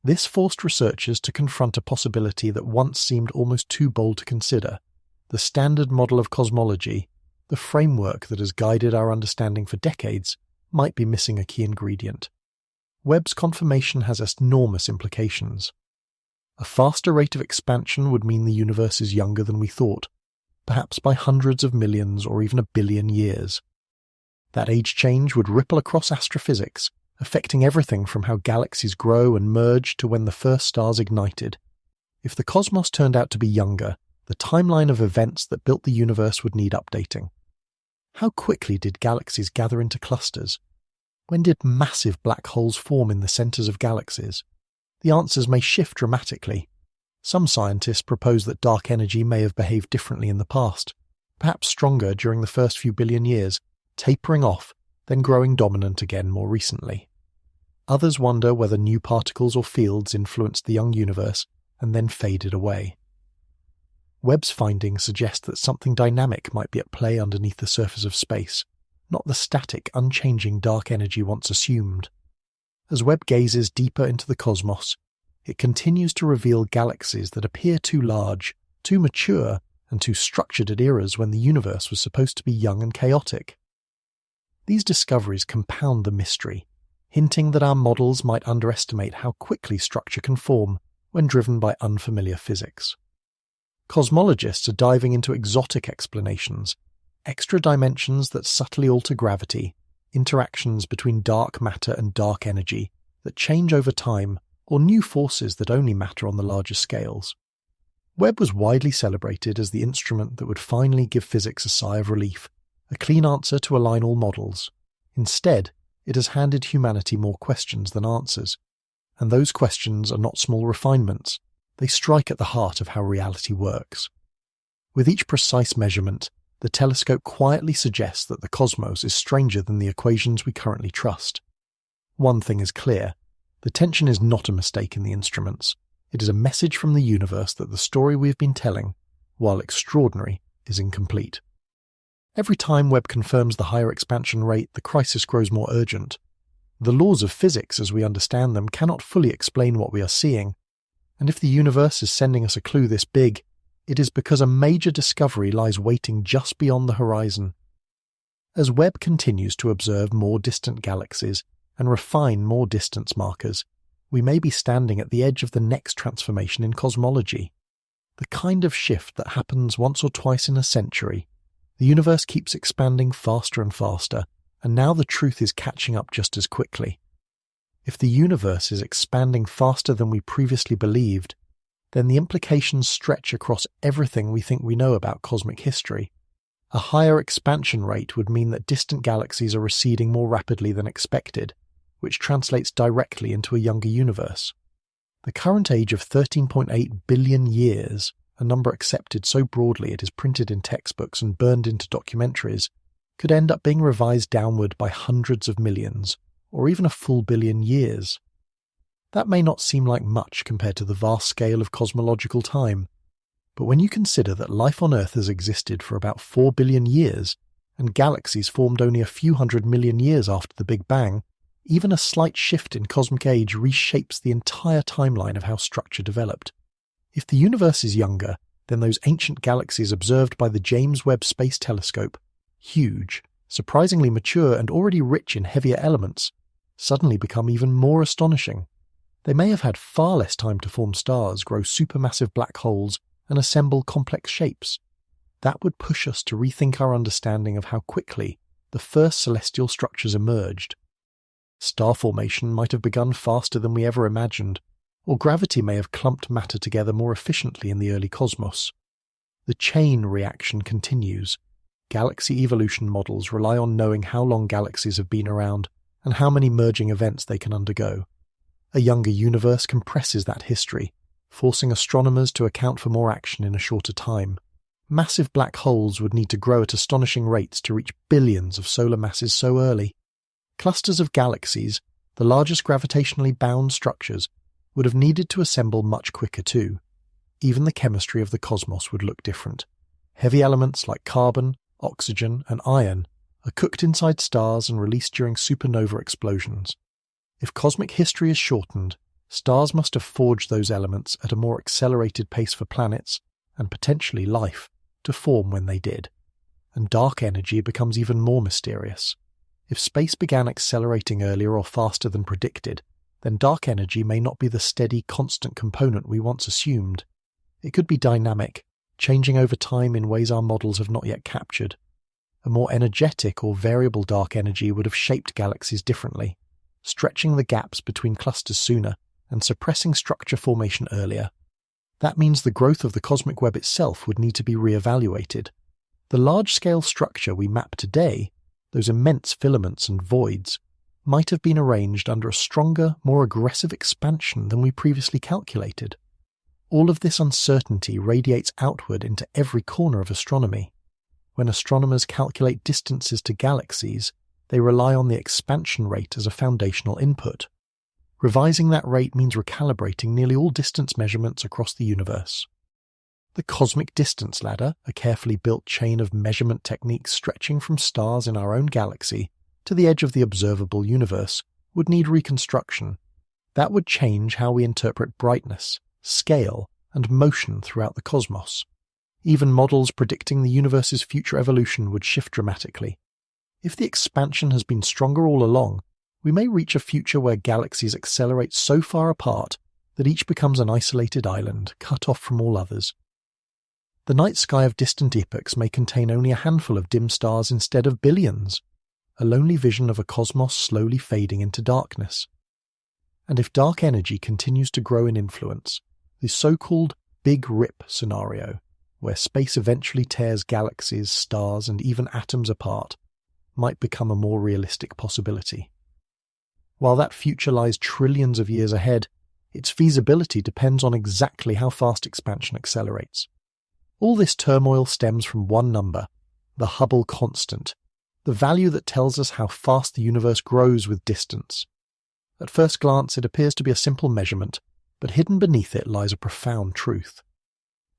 This forced researchers to confront a possibility that once seemed almost too bold to consider. The standard model of cosmology, the framework that has guided our understanding for decades, might be missing a key ingredient. Webb's confirmation has enormous implications. A faster rate of expansion would mean the universe is younger than we thought, perhaps by hundreds of millions or even 1 billion years. That age change would ripple across astrophysics, affecting everything from how galaxies grow and merge to when the first stars ignited. If the cosmos turned out to be younger, the timeline of events that built the universe would need updating. How quickly did galaxies gather into clusters? When did massive black holes form in the centers of galaxies? The answers may shift dramatically. Some scientists propose that dark energy may have behaved differently in the past, perhaps stronger during the first few billion years, tapering off, then growing dominant again more recently. Others wonder whether new particles or fields influenced the young universe and then faded away. Webb's findings suggest that something dynamic might be at play underneath the surface of space, not the static, unchanging dark energy once assumed. As Webb gazes deeper into the cosmos, it continues to reveal galaxies that appear too large, too mature, and too structured at eras when the universe was supposed to be young and chaotic. These discoveries compound the mystery, hinting that our models might underestimate how quickly structure can form when driven by unfamiliar physics. Cosmologists are diving into exotic explanations, extra dimensions that subtly alter gravity, interactions between dark matter and dark energy that change over time, or new forces that only matter on the larger scales. Webb was widely celebrated as the instrument that would finally give physics a sigh of relief, a clean answer to align all models. Instead, it has handed humanity more questions than answers, and those questions are not small refinements. They strike at the heart of how reality works. With each precise measurement, the telescope quietly suggests that the cosmos is stranger than the equations we currently trust. One thing is clear: the tension is not a mistake in the instruments. It is a message from the universe that the story we have been telling, while extraordinary, is incomplete. Every time Webb confirms the higher expansion rate, the crisis grows more urgent. The laws of physics as we understand them cannot fully explain what we are seeing, and if the universe is sending us a clue this big, it is because a major discovery lies waiting just beyond the horizon. As Webb continues to observe more distant galaxies and refine more distance markers, we may be standing at the edge of the next transformation in cosmology. The kind of shift that happens once or twice in a century. The universe keeps expanding faster and faster, and now the truth is catching up just as quickly. If the universe is expanding faster than we previously believed, then the implications stretch across everything we think we know about cosmic history. A higher expansion rate would mean that distant galaxies are receding more rapidly than expected, which translates directly into a younger universe. The current age of 13.8 billion years, a number accepted so broadly it is printed in textbooks and burned into documentaries, could end up being revised downward by hundreds of millions, or even a full billion years. That may not seem like much compared to the vast scale of cosmological time, but when you consider that life on Earth has existed for about 4 billion years, and galaxies formed only a few hundred million years after the Big Bang, even a slight shift in cosmic age reshapes the entire timeline of how structure developed. If the universe is younger, then those ancient galaxies observed by the James Webb Space Telescope, huge, surprisingly mature and already rich in heavier elements, suddenly become even more astonishing. They may have had far less time to form stars, grow supermassive black holes, and assemble complex shapes. That would push us to rethink our understanding of how quickly the first celestial structures emerged. Star formation might have begun faster than we ever imagined, or gravity may have clumped matter together more efficiently in the early cosmos. The chain reaction continues. Galaxy evolution models rely on knowing how long galaxies have been around and how many merging events they can undergo. A younger universe compresses that history, forcing astronomers to account for more action in a shorter time. Massive black holes would need to grow at astonishing rates to reach billions of solar masses so early. Clusters of galaxies, the largest gravitationally bound structures, would have needed to assemble much quicker too. Even the chemistry of the cosmos would look different. Heavy elements like carbon, oxygen, and iron are cooked inside stars and released during supernova explosions. If cosmic history is shortened, stars must have forged those elements at a more accelerated pace for planets, and potentially life, to form when they did. And dark energy becomes even more mysterious. If space began accelerating earlier or faster than predicted, then dark energy may not be the steady, constant component we once assumed. It could be dynamic, changing over time in ways our models have not yet captured. A more energetic or variable dark energy would have shaped galaxies differently, stretching the gaps between clusters sooner and suppressing structure formation earlier. That means the growth of the cosmic web itself would need to be re-evaluated. The large-scale structure we map today, those immense filaments and voids, might have been arranged under a stronger, more aggressive expansion than we previously calculated. All of this uncertainty radiates outward into every corner of astronomy. When astronomers calculate distances to galaxies, they rely on the expansion rate as a foundational input. Revising that rate means recalibrating nearly all distance measurements across the universe. The cosmic distance ladder, a carefully built chain of measurement techniques stretching from stars in our own galaxy to the edge of the observable universe, would need reconstruction. That would change how we interpret brightness, scale, and motion throughout the cosmos. Even models predicting the universe's future evolution would shift dramatically. If the expansion has been stronger all along, we may reach a future where galaxies accelerate so far apart that each becomes an isolated island, cut off from all others. The night sky of distant epochs may contain only a handful of dim stars instead of billions, a lonely vision of a cosmos slowly fading into darkness. And if dark energy continues to grow in influence, the so-called Big Rip scenario, where space eventually tears galaxies, stars, and even atoms apart, might become a more realistic possibility. While that future lies trillions of years ahead, its feasibility depends on exactly how fast expansion accelerates. All this turmoil stems from one number, the Hubble constant, the value that tells us how fast the universe grows with distance. At first glance, it appears to be a simple measurement, but hidden beneath it lies a profound truth.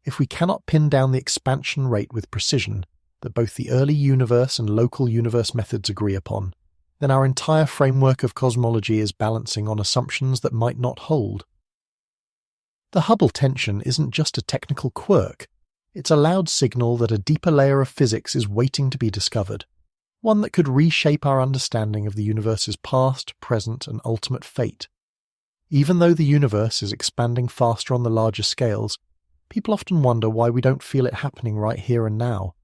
If we cannot pin down the expansion rate with precision that both the early universe and local universe methods agree upon, then our entire framework of cosmology is balancing on assumptions that might not hold. The Hubble tension isn't just a technical quirk, it's a loud signal that a deeper layer of physics is waiting to be discovered. one that could reshape our understanding of the universe's past, present, and ultimate fate. Even though the universe is expanding faster on the larger scales, people often wonder why we don't feel it happening right here and now.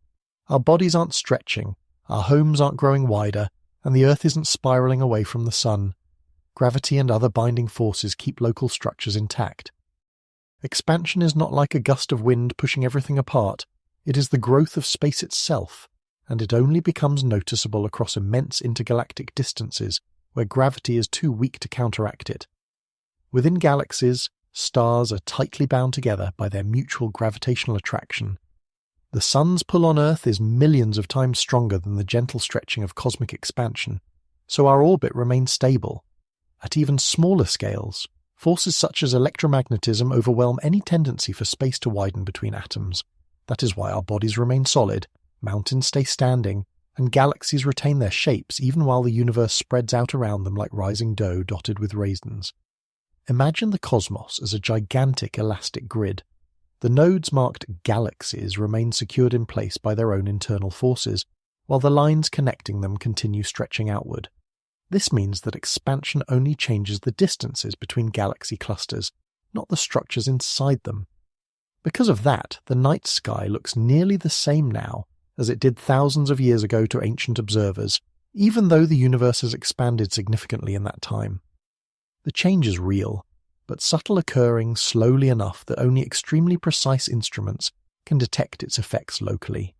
Our bodies aren't stretching, our homes aren't growing wider, and the Earth isn't spiraling away from the Sun. Gravity and other binding forces keep local structures intact. Expansion is not like a gust of wind pushing everything apart, it is the growth of space itself, and it only becomes noticeable across immense intergalactic distances where gravity is too weak to counteract it. Within galaxies, stars are tightly bound together by their mutual gravitational attraction. The Sun's pull on Earth is millions of times stronger than the gentle stretching of cosmic expansion, so our orbit remains stable. At even smaller scales, forces such as electromagnetism overwhelm any tendency for space to widen between atoms. That is why our bodies remain solid, mountains stay standing, and galaxies retain their shapes even while the universe spreads out around them like rising dough dotted with raisins. Imagine the cosmos as a gigantic elastic grid. The nodes marked galaxies remain secured in place by their own internal forces, while the lines connecting them continue stretching outward. This means that expansion only changes the distances between galaxy clusters, not the structures inside them. Because of that, the night sky looks nearly the same now as it did thousands of years ago to ancient observers, even though the universe has expanded significantly in that time. The change is real, but subtle, occurring slowly enough that only extremely precise instruments can detect its effects locally.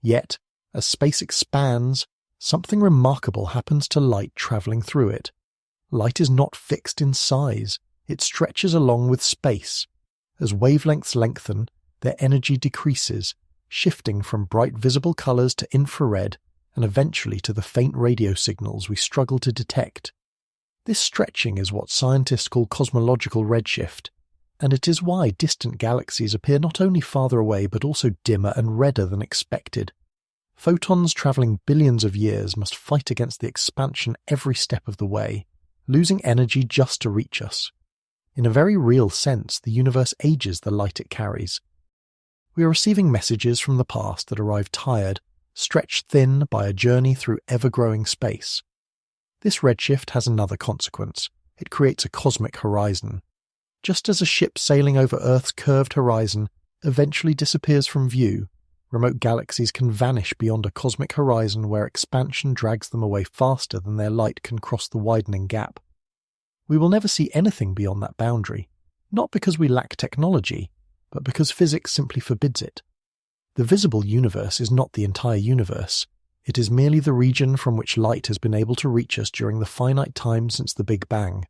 Yet, as space expands, something remarkable happens to light travelling through it. Light is not fixed in size, it stretches along with space. As wavelengths lengthen, their energy decreases, shifting from bright visible colours to infrared and eventually to the faint radio signals we struggle to detect. This stretching is what scientists call cosmological redshift, and it is why distant galaxies appear not only farther away but also dimmer and redder than expected. Photons travelling billions of years must fight against the expansion every step of the way, losing energy just to reach us. In a very real sense, the universe ages the light it carries. We are receiving messages from the past that arrive tired, stretched thin by a journey through ever-growing space. This redshift has another consequence. It creates a cosmic horizon. Just as a ship sailing over Earth's curved horizon eventually disappears from view, remote galaxies can vanish beyond a cosmic horizon where expansion drags them away faster than their light can cross the widening gap. We will never see anything beyond that boundary, not because we lack technology, but because physics simply forbids it. The visible universe is not the entire universe. It is merely the region from which light has been able to reach us during the finite time since the Big Bang,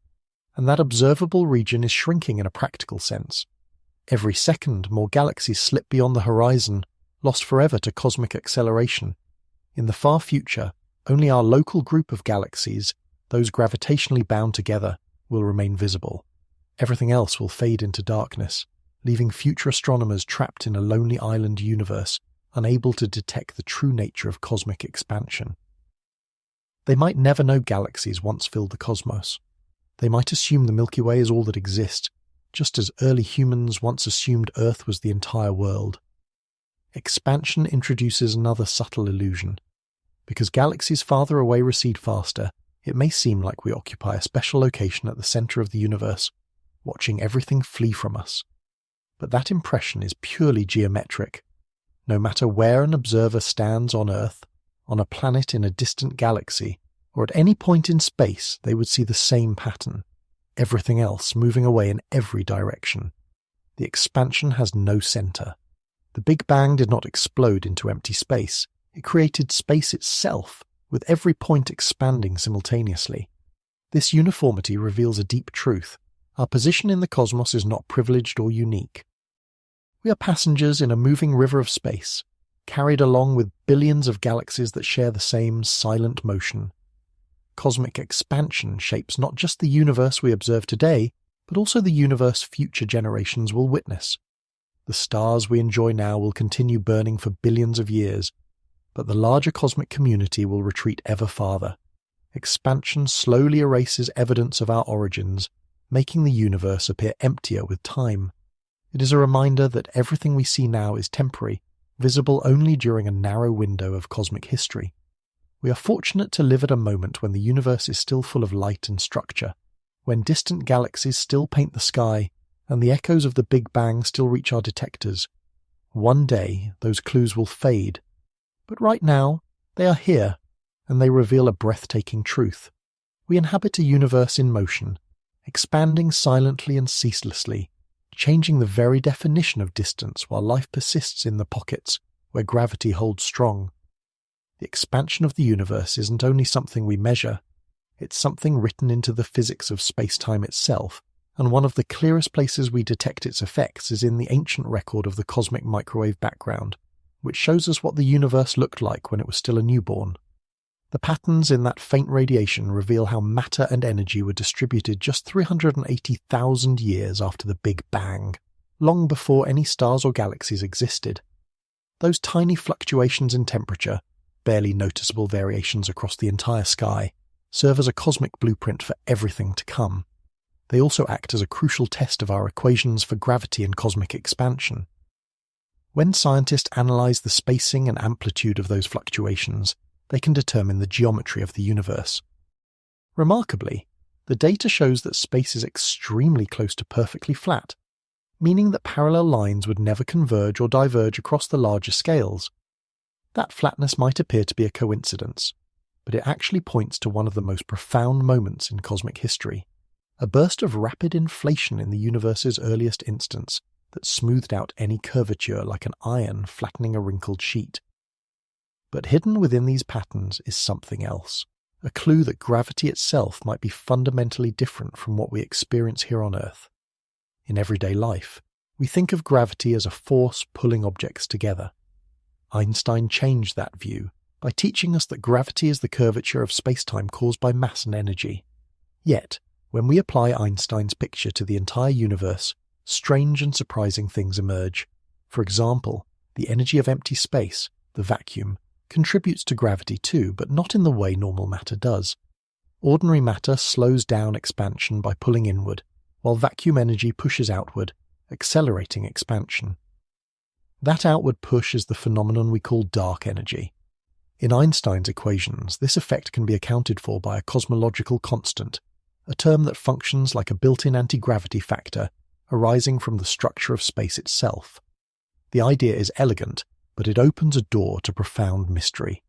and that observable region is shrinking in a practical sense. Every second, more galaxies slip beyond the horizon, lost forever to cosmic acceleration. In the far future, only our local group of galaxies, those gravitationally bound together, will remain visible. Everything else will fade into darkness, leaving future astronomers trapped in a lonely island universe, unable to detect the true nature of cosmic expansion. They might never know galaxies once filled the cosmos. They might assume the Milky Way is all that exists, just as early humans once assumed Earth was the entire world. Expansion introduces another subtle illusion. Because galaxies farther away recede faster, it may seem like we occupy a special location at the centre of the universe, watching everything flee from us. But that impression is purely geometric. No matter where an observer stands on Earth, on a planet in a distant galaxy, or at any point in space, they would see the same pattern. Everything else moving away in every direction. The expansion has no centre. The Big Bang did not explode into empty space. It created space itself, with every point expanding simultaneously. This uniformity reveals a deep truth. Our position in the cosmos is not privileged or unique. We are passengers in a moving river of space, carried along with billions of galaxies that share the same silent motion. Cosmic expansion shapes not just the universe we observe today, but also the universe future generations will witness. The stars we enjoy now will continue burning for billions of years, but the larger cosmic community will retreat ever farther. Expansion slowly erases evidence of our origins, making the universe appear emptier with time. It is a reminder that everything we see now is temporary, visible only during a narrow window of cosmic history. We are fortunate to live at a moment when the universe is still full of light and structure, when distant galaxies still paint the sky, and the echoes of the Big Bang still reach our detectors. One day, those clues will fade. But right now, they are here, and they reveal a breathtaking truth. We inhabit a universe in motion, expanding silently and ceaselessly, changing the very definition of distance while life persists in the pockets where gravity holds strong. The expansion of the universe isn't only something we measure, it's something written into the physics of space-time itself, and one of the clearest places we detect its effects is in the ancient record of the cosmic microwave background, which shows us what the universe looked like when it was still a newborn. The patterns in that faint radiation reveal how matter and energy were distributed just 380,000 years after the Big Bang, long before any stars or galaxies existed. Those tiny fluctuations in temperature, barely noticeable variations across the entire sky, serve as a cosmic blueprint for everything to come. They also act as a crucial test of our equations for gravity and cosmic expansion. When scientists analyze the spacing and amplitude of those fluctuations, they can determine the geometry of the universe. Remarkably, the data shows that space is extremely close to perfectly flat, meaning that parallel lines would never converge or diverge across the larger scales. That flatness might appear to be a coincidence, but it actually points to one of the most profound moments in cosmic history, a burst of rapid inflation in the universe's earliest instance that smoothed out any curvature like an iron flattening a wrinkled sheet. But hidden within these patterns is something else, a clue that gravity itself might be fundamentally different from what we experience here on Earth. In everyday life, we think of gravity as a force pulling objects together. Einstein changed that view by teaching us that gravity is the curvature of spacetime caused by mass and energy. Yet, when we apply Einstein's picture to the entire universe, strange and surprising things emerge. For example, the energy of empty space, the vacuum, contributes to gravity too, but not in the way normal matter does. Ordinary matter slows down expansion by pulling inward, while vacuum energy pushes outward, accelerating expansion. That outward push is the phenomenon we call dark energy. In Einstein's equations, this effect can be accounted for by a cosmological constant, a term that functions like a built-in anti-gravity factor arising from the structure of space itself. The idea is elegant, but it opens a door to profound mystery.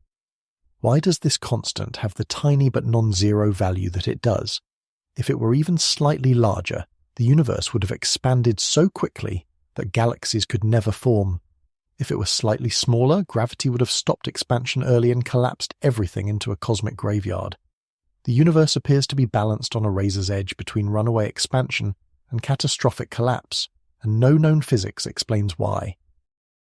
Why does this constant have the tiny but non-zero value that it does? If it were even slightly larger, the universe would have expanded so quickly that galaxies could never form. If it were slightly smaller, gravity would have stopped expansion early and collapsed everything into a cosmic graveyard. The universe appears to be balanced on a razor's edge between runaway expansion and catastrophic collapse, and no known physics explains why.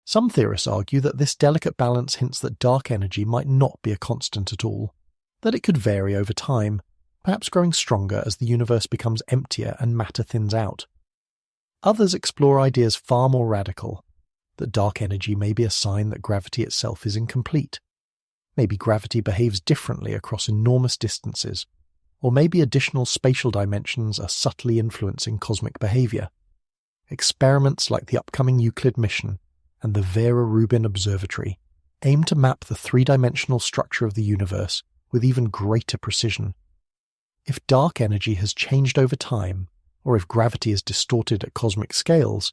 Some theorists argue that this delicate balance hints that dark energy might not be a constant at all, that it could vary over time, perhaps growing stronger as the universe becomes emptier and matter thins out. Others explore ideas far more radical, that dark energy may be a sign that gravity itself is incomplete. Maybe gravity behaves differently across enormous distances, or maybe additional spatial dimensions are subtly influencing cosmic behavior. Experiments like the upcoming Euclid mission and the Vera Rubin Observatory aim to map the three-dimensional structure of the universe with even greater precision. If dark energy has changed over time, or if gravity is distorted at cosmic scales,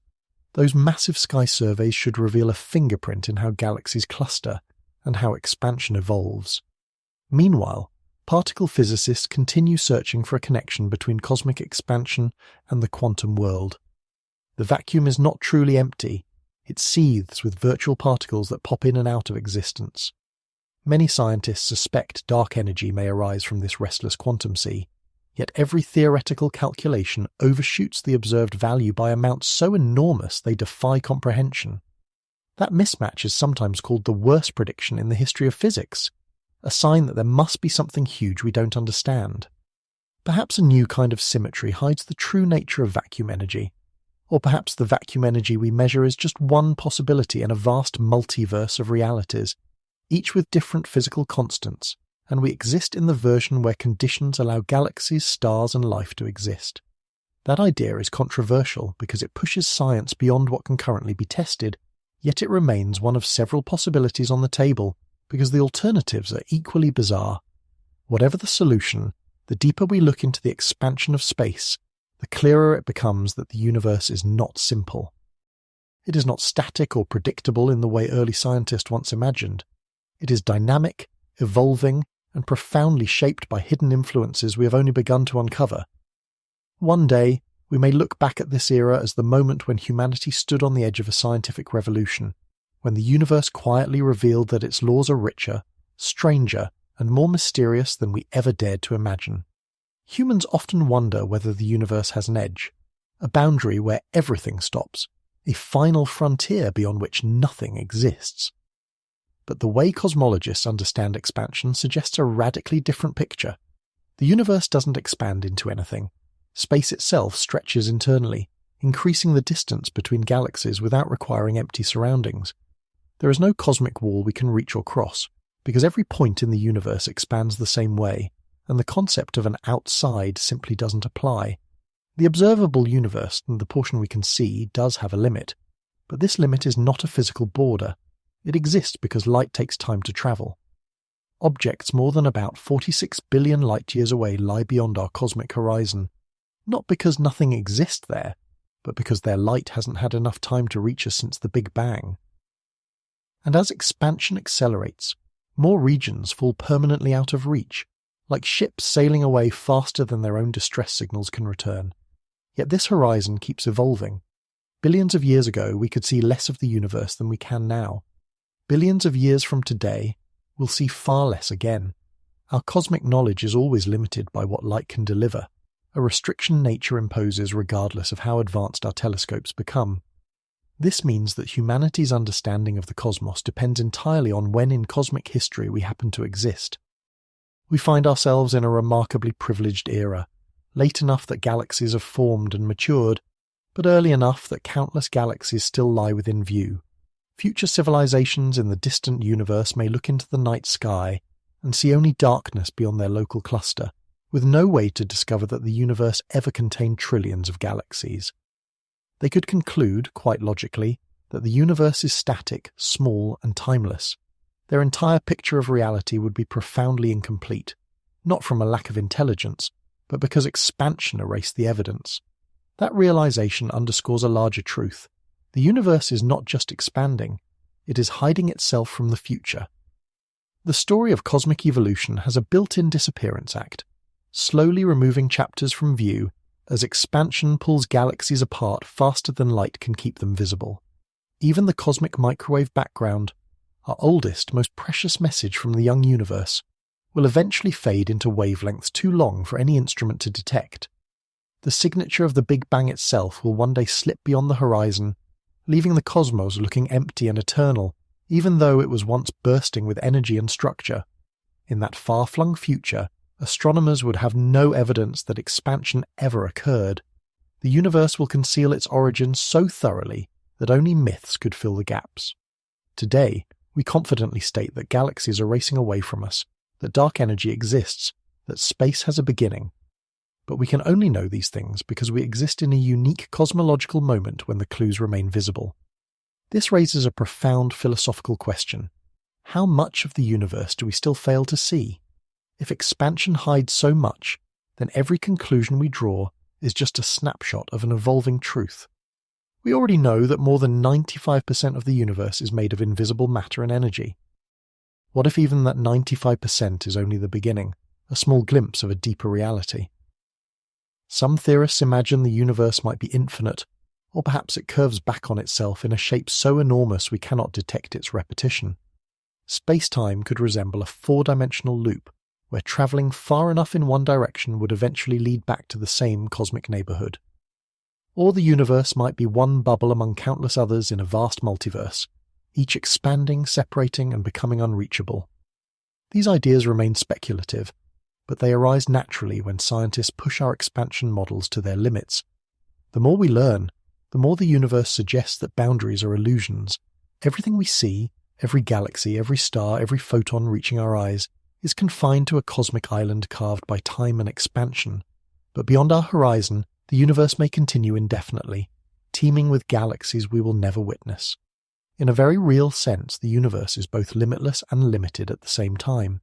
those massive sky surveys should reveal a fingerprint in how galaxies cluster and how expansion evolves. Meanwhile, particle physicists continue searching for a connection between cosmic expansion and the quantum world. The vacuum is not truly empty. It seethes with virtual particles that pop in and out of existence. Many scientists suspect dark energy may arise from this restless quantum sea, yet every theoretical calculation overshoots the observed value by amounts so enormous they defy comprehension. That mismatch is sometimes called the worst prediction in the history of physics, a sign that there must be something huge we don't understand. Perhaps a new kind of symmetry hides the true nature of vacuum energy, or perhaps the vacuum energy we measure is just one possibility in a vast multiverse of realities, each with different physical constants, and we exist in the version where conditions allow galaxies, stars, and life to exist. That idea is controversial because it pushes science beyond what can currently be tested, yet it remains one of several possibilities on the table because the alternatives are equally bizarre. Whatever the solution, the deeper we look into the expansion of space, the clearer it becomes that the universe is not simple. It is not static or predictable in the way early scientists once imagined. It is dynamic, evolving, and profoundly shaped by hidden influences we have only begun to uncover. One day, we may look back at this era as the moment when humanity stood on the edge of a scientific revolution, when the universe quietly revealed that its laws are richer, stranger, and more mysterious than we ever dared to imagine. Humans often wonder whether the universe has an edge, a boundary where everything stops, a final frontier beyond which nothing exists. But the way cosmologists understand expansion suggests a radically different picture. The universe doesn't expand into anything. Space itself stretches internally, increasing the distance between galaxies without requiring empty surroundings. There is no cosmic wall we can reach or cross, because every point in the universe expands the same way, and the concept of an outside simply doesn't apply. The observable universe, and the portion we can see, does have a limit, but this limit is not a physical border. It exists because light takes time to travel. Objects more than about 46 billion light-years away lie beyond our cosmic horizon, not because nothing exists there, but because their light hasn't had enough time to reach us since the Big Bang. And as expansion accelerates, more regions fall permanently out of reach, like ships sailing away faster than their own distress signals can return. Yet this horizon keeps evolving. Billions of years ago, we could see less of the universe than we can now. Billions of years from today, we'll see far less again. Our cosmic knowledge is always limited by what light can deliver, a restriction nature imposes regardless of how advanced our telescopes become. This means that humanity's understanding of the cosmos depends entirely on when in cosmic history we happen to exist. We find ourselves in a remarkably privileged era, late enough that galaxies have formed and matured, but early enough that countless galaxies still lie within view. Future civilizations in the distant universe may look into the night sky and see only darkness beyond their local cluster, with no way to discover that the universe ever contained trillions of galaxies. They could conclude, quite logically, that the universe is static, small, and timeless. Their entire picture of reality would be profoundly incomplete, not from a lack of intelligence, but because expansion erased the evidence. That realization underscores a larger truth. The universe is not just expanding, it is hiding itself from the future. The story of cosmic evolution has a built-in disappearance act, slowly removing chapters from view as expansion pulls galaxies apart faster than light can keep them visible. Even the cosmic microwave background, our oldest, most precious message from the young universe, will eventually fade into wavelengths too long for any instrument to detect. The signature of the Big Bang itself will one day slip beyond the horizon, leaving the cosmos looking empty and eternal, even though it was once bursting with energy and structure. In that far-flung future, astronomers would have no evidence that expansion ever occurred. The universe will conceal its origins so thoroughly that only myths could fill the gaps. Today, we confidently state that galaxies are racing away from us, that dark energy exists, that space has a beginning. But we can only know these things because we exist in a unique cosmological moment when the clues remain visible. This raises a profound philosophical question. How much of the universe do we still fail to see? If expansion hides so much, then every conclusion we draw is just a snapshot of an evolving truth. We already know that more than 95% of the universe is made of invisible matter and energy. What if even that 95% is only the beginning, a small glimpse of a deeper reality? Some theorists imagine the universe might be infinite, or perhaps it curves back on itself in a shape so enormous we cannot detect its repetition. Space-time could resemble a four-dimensional loop, where travelling far enough in one direction would eventually lead back to the same cosmic neighbourhood. Or the universe might be one bubble among countless others in a vast multiverse, each expanding, separating, and becoming unreachable. These ideas remain speculative, but they arise naturally when scientists push our expansion models to their limits. The more we learn, the more the universe suggests that boundaries are illusions. Everything we see, every galaxy, every star, every photon reaching our eyes, is confined to a cosmic island carved by time and expansion. But beyond our horizon, the universe may continue indefinitely, teeming with galaxies we will never witness. In a very real sense, the universe is both limitless and limited at the same time,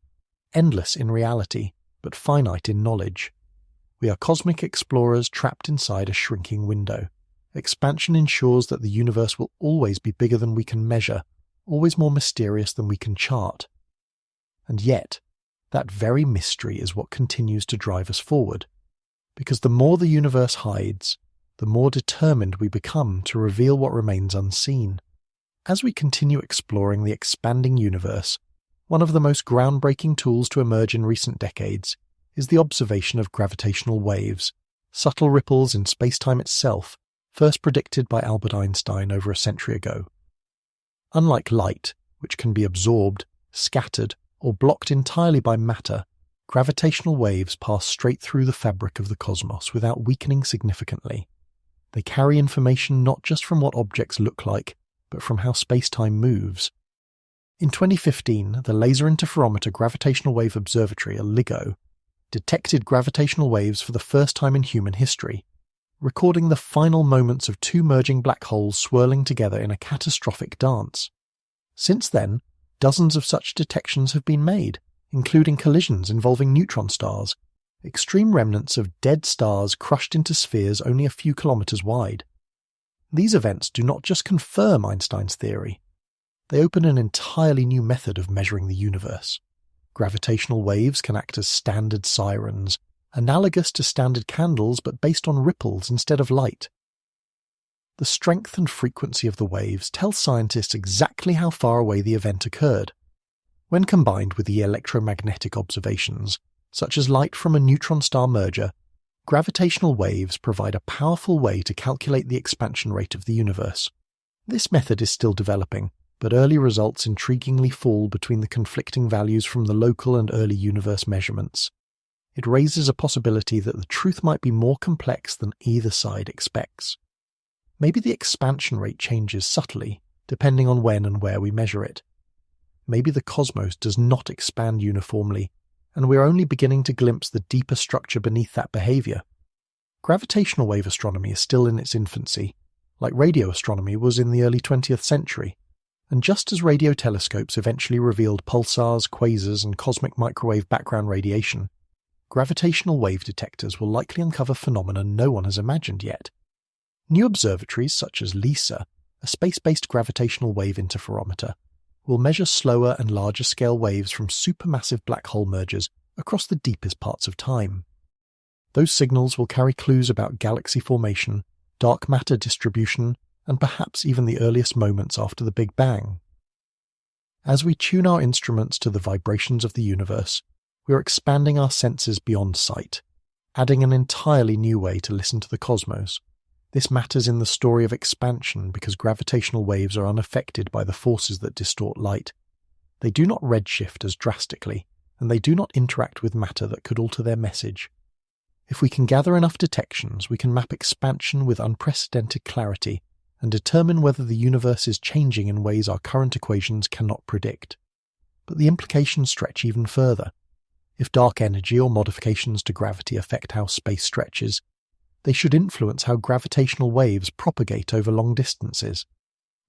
endless in reality, but finite in knowledge. We are cosmic explorers trapped inside a shrinking window. Expansion ensures that the universe will always be bigger than we can measure, always more mysterious than we can chart. And yet, that very mystery is what continues to drive us forward, because the more the universe hides, the more determined we become to reveal what remains unseen. As we continue exploring the expanding universe, one of the most groundbreaking tools to emerge in recent decades is the observation of gravitational waves, subtle ripples in space-time itself, first predicted by Albert Einstein over a century ago. Unlike light, which can be absorbed, scattered, or blocked entirely by matter, gravitational waves pass straight through the fabric of the cosmos without weakening significantly. They carry information not just from what objects look like, but from how space-time moves. In 2015, the Laser Interferometer Gravitational Wave Observatory, LIGO, detected gravitational waves for the first time in human history, recording the final moments of two merging black holes swirling together in a catastrophic dance. Since then, dozens of such detections have been made, including collisions involving neutron stars, extreme remnants of dead stars crushed into spheres only a few kilometers wide. These events do not just confirm Einstein's theory, they open an entirely new method of measuring the universe. Gravitational waves can act as standard sirens, analogous to standard candles but based on ripples instead of light. The strength and frequency of the waves tell scientists exactly how far away the event occurred. When combined with the electromagnetic observations, such as light from a neutron star merger, gravitational waves provide a powerful way to calculate the expansion rate of the universe. This method is still developing, but early results intriguingly fall between the conflicting values from the local and early universe measurements. It raises a possibility that the truth might be more complex than either side expects. Maybe the expansion rate changes subtly, depending on when and where we measure it. Maybe the cosmos does not expand uniformly, and we are only beginning to glimpse the deeper structure beneath that behavior. Gravitational wave astronomy is still in its infancy, like radio astronomy was in the early 20th century, and just as radio telescopes eventually revealed pulsars, quasars, and cosmic microwave background radiation, gravitational wave detectors will likely uncover phenomena no one has imagined yet. New observatories such as LISA, a space-based gravitational wave interferometer, will measure slower and larger scale waves from supermassive black hole mergers across the deepest parts of time. Those signals will carry clues about galaxy formation, dark matter distribution, and perhaps even the earliest moments after the Big Bang. As we tune our instruments to the vibrations of the universe, we are expanding our senses beyond sight, adding an entirely new way to listen to the cosmos. This matters in the story of expansion because gravitational waves are unaffected by the forces that distort light. They do not redshift as drastically, and they do not interact with matter that could alter their message. If we can gather enough detections, we can map expansion with unprecedented clarity and determine whether the universe is changing in ways our current equations cannot predict. But the implications stretch even further. If dark energy or modifications to gravity affect how space stretches, they should influence how gravitational waves propagate over long distances.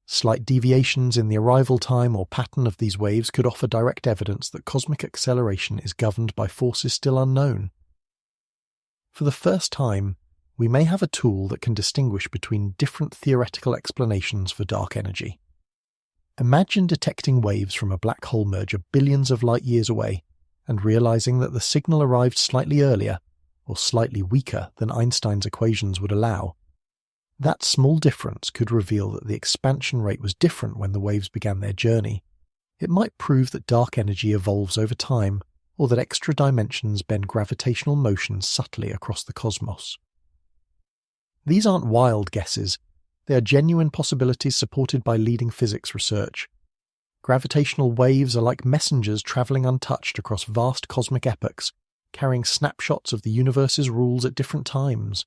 Slight deviations in the arrival time or pattern of these waves could offer direct evidence that cosmic acceleration is governed by forces still unknown. For the first time, we may have a tool that can distinguish between different theoretical explanations for dark energy. Imagine detecting waves from a black hole merger billions of light years away and realizing that the signal arrived slightly earlier or slightly weaker than Einstein's equations would allow. That small difference could reveal that the expansion rate was different when the waves began their journey. It might prove that dark energy evolves over time, or that extra dimensions bend gravitational motion subtly across the cosmos. These aren't wild guesses. They are genuine possibilities supported by leading physics research. Gravitational waves are like messengers traveling untouched across vast cosmic epochs, carrying snapshots of the universe's rules at different times.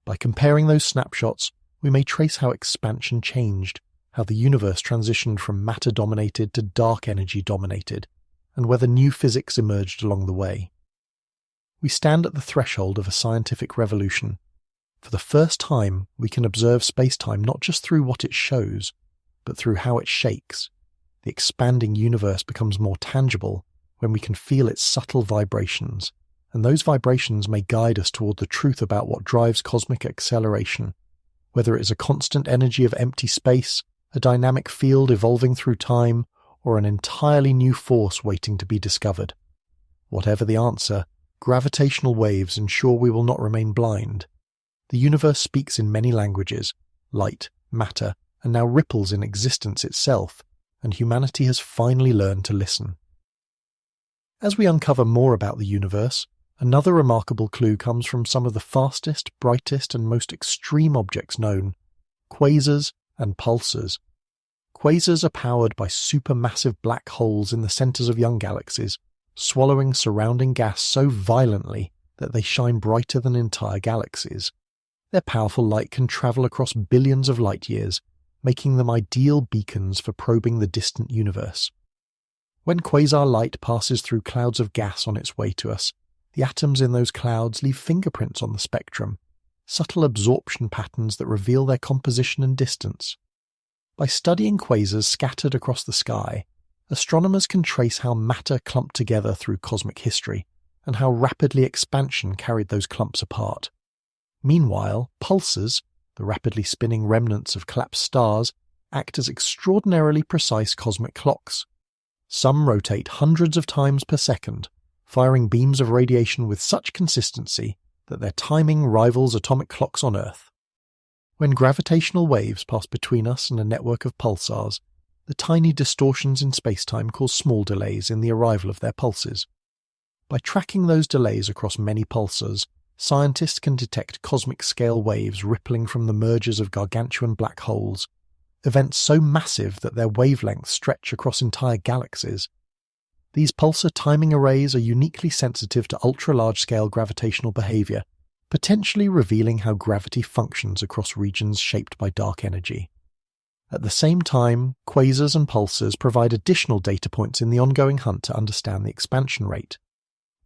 By comparing those snapshots, we may trace how expansion changed, how the universe transitioned from matter-dominated to dark energy-dominated, and whether new physics emerged along the way. We stand at the threshold of a scientific revolution. For the first time, we can observe space-time not just through what it shows, but through how it shakes. The expanding universe becomes more tangible when we can feel its subtle vibrations, and those vibrations may guide us toward the truth about what drives cosmic acceleration, whether it is a constant energy of empty space, a dynamic field evolving through time, or an entirely new force waiting to be discovered. Whatever the answer, gravitational waves ensure we will not remain blind. The universe speaks in many languages, light, matter, and now ripples in existence itself, and humanity has finally learned to listen. As we uncover more about the universe, another remarkable clue comes from some of the fastest, brightest, and most extreme objects known: quasars and pulsars. Quasars are powered by supermassive black holes in the centers of young galaxies, swallowing surrounding gas so violently that they shine brighter than entire galaxies. Their powerful light can travel across billions of light years, making them ideal beacons for probing the distant universe. When quasar light passes through clouds of gas on its way to us, the atoms in those clouds leave fingerprints on the spectrum, subtle absorption patterns that reveal their composition and distance. By studying quasars scattered across the sky, astronomers can trace how matter clumped together through cosmic history, and how rapidly expansion carried those clumps apart. Meanwhile, pulsars, the rapidly spinning remnants of collapsed stars, act as extraordinarily precise cosmic clocks. Some rotate hundreds of times per second, firing beams of radiation with such consistency that their timing rivals atomic clocks on Earth. When gravitational waves pass between us and a network of pulsars, the tiny distortions in spacetime cause small delays in the arrival of their pulses. By tracking those delays across many pulsars, scientists can detect cosmic-scale waves rippling from the mergers of gargantuan black holes, events so massive that their wavelengths stretch across entire galaxies. These pulsar timing arrays are uniquely sensitive to ultra-large-scale gravitational behavior, potentially revealing how gravity functions across regions shaped by dark energy. At the same time, quasars and pulsars provide additional data points in the ongoing hunt to understand the expansion rate.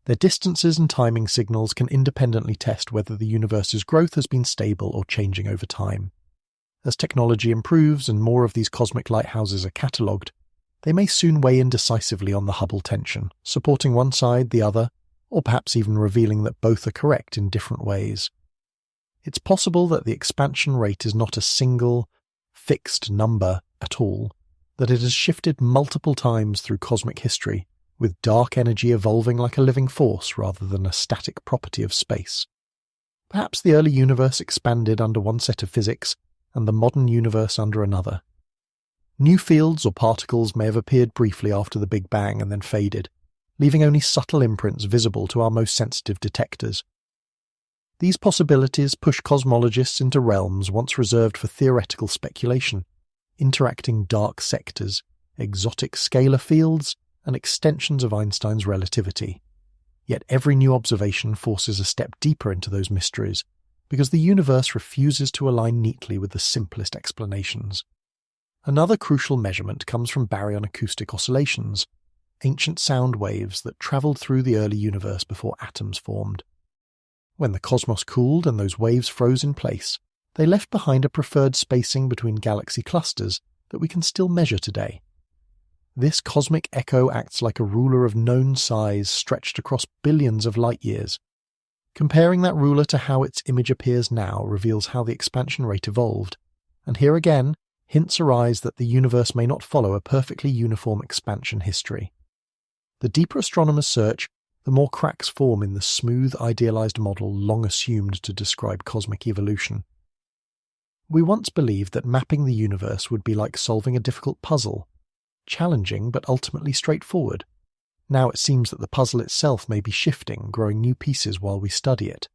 Their distances and timing signals can independently test whether the universe's growth has been stable or changing over time. As technology improves and more of these cosmic lighthouses are catalogued, they may soon weigh in decisively on the Hubble tension, supporting one side, the other, or perhaps even revealing that both are correct in different ways. It's possible that the expansion rate is not a single, fixed number at all, that it has shifted multiple times through cosmic history, with dark energy evolving like a living force rather than a static property of space. Perhaps the early universe expanded under one set of physics and the modern universe under another. New fields or particles may have appeared briefly after the Big Bang and then faded, leaving only subtle imprints visible to our most sensitive detectors. These possibilities push cosmologists into realms once reserved for theoretical speculation, interacting dark sectors, exotic scalar fields, and extensions of Einstein's relativity. Yet every new observation forces a step deeper into those mysteries, because the universe refuses to align neatly with the simplest explanations. Another crucial measurement comes from baryon acoustic oscillations, ancient sound waves that travelled through the early universe before atoms formed. When the cosmos cooled and those waves froze in place, they left behind a preferred spacing between galaxy clusters that we can still measure today. This cosmic echo acts like a ruler of known size stretched across billions of light years. Comparing that ruler to how its image appears now reveals how the expansion rate evolved, and here again, hints arise that the universe may not follow a perfectly uniform expansion history. The deeper astronomers search, the more cracks form in the smooth, idealized model long assumed to describe cosmic evolution. We once believed that mapping the universe would be like solving a difficult puzzle, challenging but ultimately straightforward. Now it seems that the puzzle itself may be shifting, growing new pieces while we study it.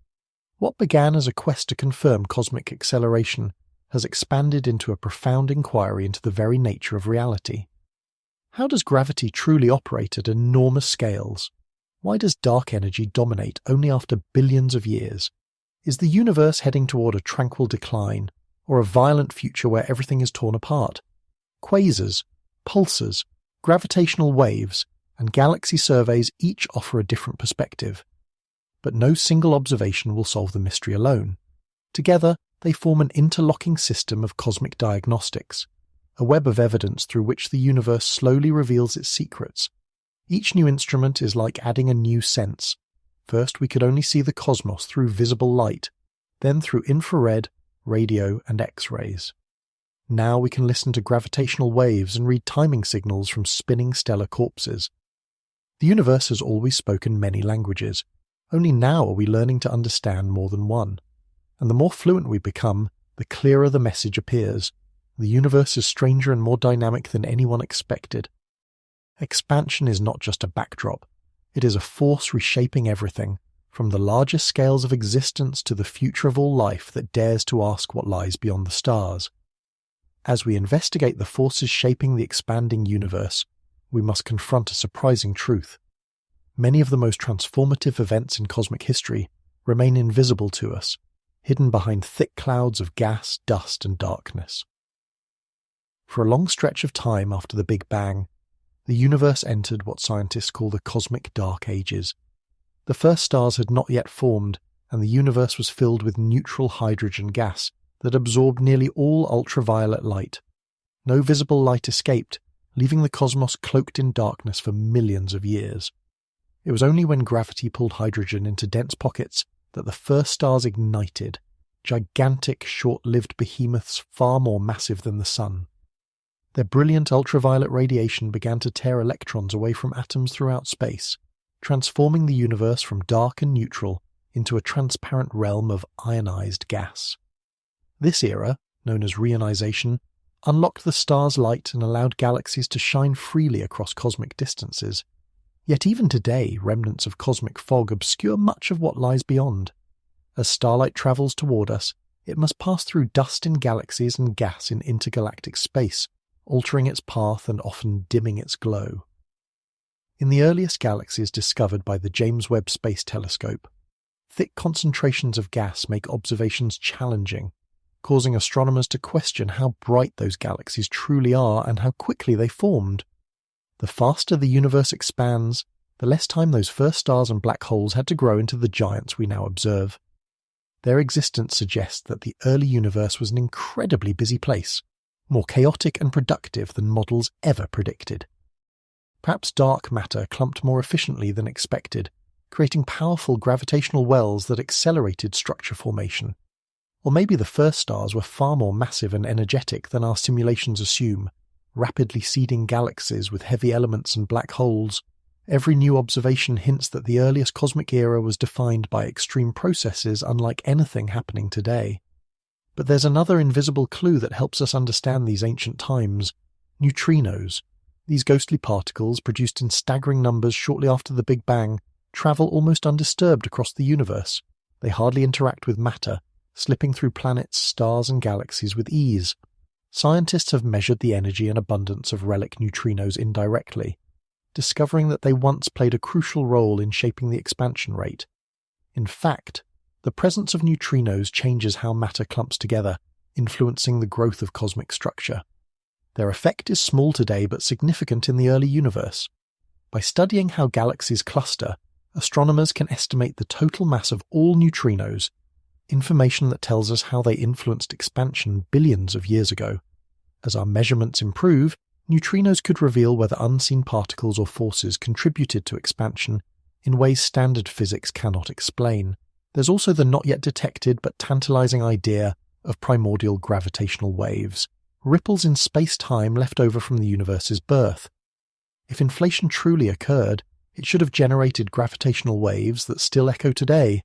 What began as a quest to confirm cosmic acceleration has expanded into a profound inquiry into the very nature of reality. How does gravity truly operate at enormous scales? Why does dark energy dominate only after billions of years? Is the universe heading toward a tranquil decline, or a violent future where everything is torn apart? Quasars, pulsars, gravitational waves, and galaxy surveys each offer a different perspective. But no single observation will solve the mystery alone. Together, they form an interlocking system of cosmic diagnostics. a web of evidence through which the universe slowly reveals its secrets. Each new instrument is like adding a new sense. First, we could only see the cosmos through visible light, then through infrared, radio, and X-rays. Now we can listen to gravitational waves and read timing signals from spinning stellar corpses. The universe has always spoken many languages. Only now are we learning to understand more than one. And the more fluent we become, the clearer the message appears. The universe is stranger and more dynamic than anyone expected. Expansion is not just a backdrop. It is a force reshaping everything, from the largest scales of existence to the future of all life that dares to ask what lies beyond the stars. As we investigate the forces shaping the expanding universe, we must confront a surprising truth. Many of the most transformative events in cosmic history remain invisible to us, hidden behind thick clouds of gas, dust, and darkness. For a long stretch of time after the Big Bang, the universe entered what scientists call the cosmic dark ages. The first stars had not yet formed, and the universe was filled with neutral hydrogen gas that absorbed nearly all ultraviolet light. No visible light escaped, leaving the cosmos cloaked in darkness for millions of years. It was only when gravity pulled hydrogen into dense pockets that the first stars ignited, gigantic, short-lived behemoths far more massive than the Sun. Their brilliant ultraviolet radiation began to tear electrons away from atoms throughout space, transforming the universe from dark and neutral into a transparent realm of ionized gas. This era, known as reionization, unlocked the star's light and allowed galaxies to shine freely across cosmic distances. Yet even today, remnants of cosmic fog obscure much of what lies beyond. As starlight travels toward us, it must pass through dust in galaxies and gas in intergalactic space, altering its path and often dimming its glow. In the earliest galaxies discovered by the James Webb Space Telescope, thick concentrations of gas make observations challenging, causing astronomers to question how bright those galaxies truly are and how quickly they formed. The faster the universe expands, the less time those first stars and black holes had to grow into the giants we now observe. Their existence suggests that the early universe was an incredibly busy place, more chaotic and productive than models ever predicted. Perhaps dark matter clumped more efficiently than expected, creating powerful gravitational wells that accelerated structure formation. Or maybe the first stars were far more massive and energetic than our simulations assume, rapidly seeding galaxies with heavy elements and black holes. Every new observation hints that the earliest cosmic era was defined by extreme processes unlike anything happening today. But there's another invisible clue that helps us understand these ancient times: neutrinos. These ghostly particles, produced in staggering numbers shortly after the Big Bang, travel almost undisturbed across the universe. They hardly interact with matter, slipping through planets, stars, and galaxies with ease. Scientists have measured the energy and abundance of relic neutrinos indirectly, discovering that they once played a crucial role in shaping the expansion rate. In fact, the presence of neutrinos changes how matter clumps together, influencing the growth of cosmic structure. Their effect is small today but significant in the early universe. By studying how galaxies cluster, astronomers can estimate the total mass of all neutrinos, information that tells us how they influenced expansion billions of years ago. As our measurements improve, neutrinos could reveal whether unseen particles or forces contributed to expansion in ways standard physics cannot explain. There's also the not yet detected but tantalizing idea of primordial gravitational waves, ripples in space-time left over from the universe's birth. If inflation truly occurred, it should have generated gravitational waves that still echo today.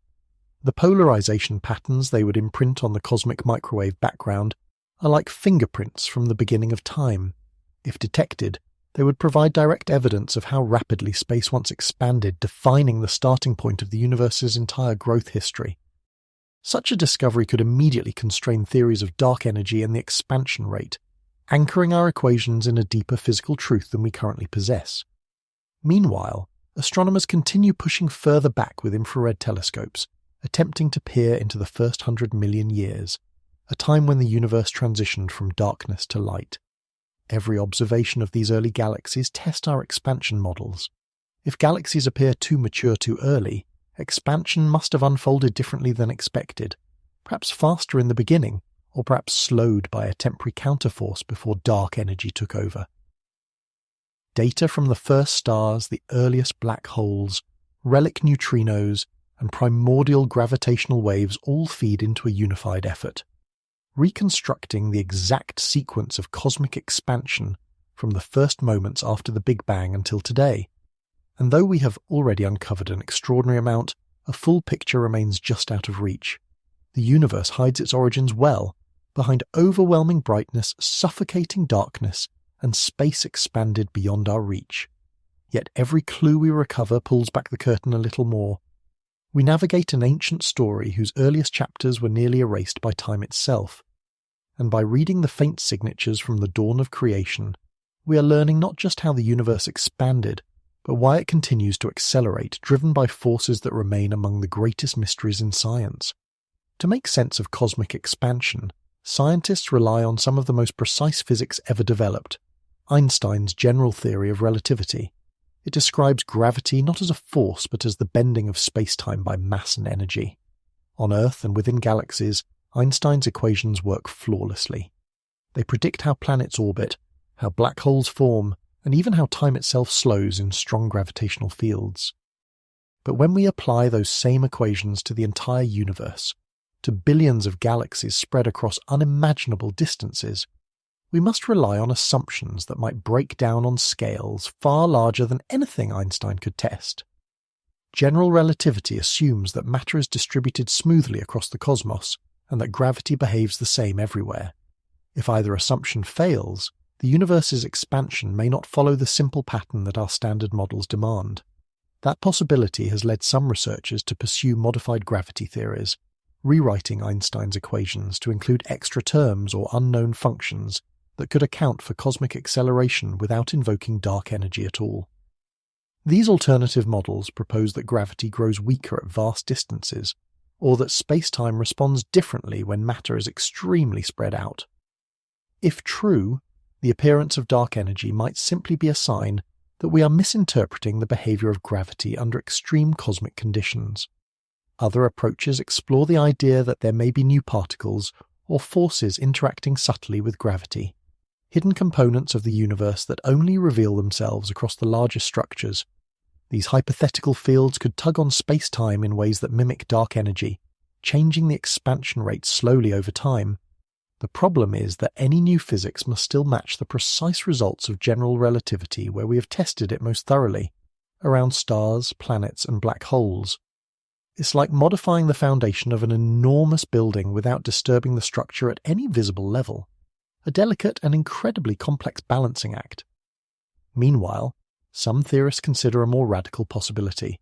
The polarization patterns they would imprint on the cosmic microwave background are like fingerprints from the beginning of time. If detected, they would provide direct evidence of how rapidly space once expanded, defining the starting point of the universe's entire growth history. Such a discovery could immediately constrain theories of dark energy and the expansion rate, anchoring our equations in a deeper physical truth than we currently possess. Meanwhile, astronomers continue pushing further back with infrared telescopes, attempting to peer into the first 100 million years, a time when the universe transitioned from darkness to light. Every observation of these early galaxies tests our expansion models. If galaxies appear too mature too early, expansion must have unfolded differently than expected, perhaps faster in the beginning, or perhaps slowed by a temporary counterforce before dark energy took over. Data from the first stars, the earliest black holes, relic neutrinos, and primordial gravitational waves all feed into a unified effort, reconstructing the exact sequence of cosmic expansion from the first moments after the Big Bang until today. And though we have already uncovered an extraordinary amount, a full picture remains just out of reach. The universe hides its origins well, behind overwhelming brightness, suffocating darkness, and space expanded beyond our reach. Yet every clue we recover pulls back the curtain a little more. We navigate an ancient story whose earliest chapters were nearly erased by time itself. And by reading the faint signatures from the dawn of creation, we are learning not just how the universe expanded, but why it continues to accelerate, driven by forces that remain among the greatest mysteries in science. To make sense of cosmic expansion, scientists rely on some of the most precise physics ever developed, Einstein's general theory of relativity. It describes gravity not as a force but as the bending of space-time by mass and energy. On Earth and within galaxies, Einstein's equations work flawlessly. They predict how planets orbit, how black holes form, and even how time itself slows in strong gravitational fields. But when we apply those same equations to the entire universe, to billions of galaxies spread across unimaginable distances, we must rely on assumptions that might break down on scales far larger than anything Einstein could test. General relativity assumes that matter is distributed smoothly across the cosmos and that gravity behaves the same everywhere. If either assumption fails, the universe's expansion may not follow the simple pattern that our standard models demand. That possibility has led some researchers to pursue modified gravity theories, rewriting Einstein's equations to include extra terms or unknown functions that could account for cosmic acceleration without invoking dark energy at all. These alternative models propose that gravity grows weaker at vast distances, or that space-time responds differently when matter is extremely spread out. If true, the appearance of dark energy might simply be a sign that we are misinterpreting the behavior of gravity under extreme cosmic conditions. Other approaches explore the idea that there may be new particles or forces interacting subtly with gravity, hidden components of the universe that only reveal themselves across the larger structures. These hypothetical fields could tug on space-time in ways that mimic dark energy, changing the expansion rate slowly over time. The problem is that any new physics must still match the precise results of general relativity where we have tested it most thoroughly, around stars, planets, and black holes. It's like modifying the foundation of an enormous building without disturbing the structure at any visible level. A delicate and incredibly complex balancing act. Meanwhile, some theorists consider a more radical possibility,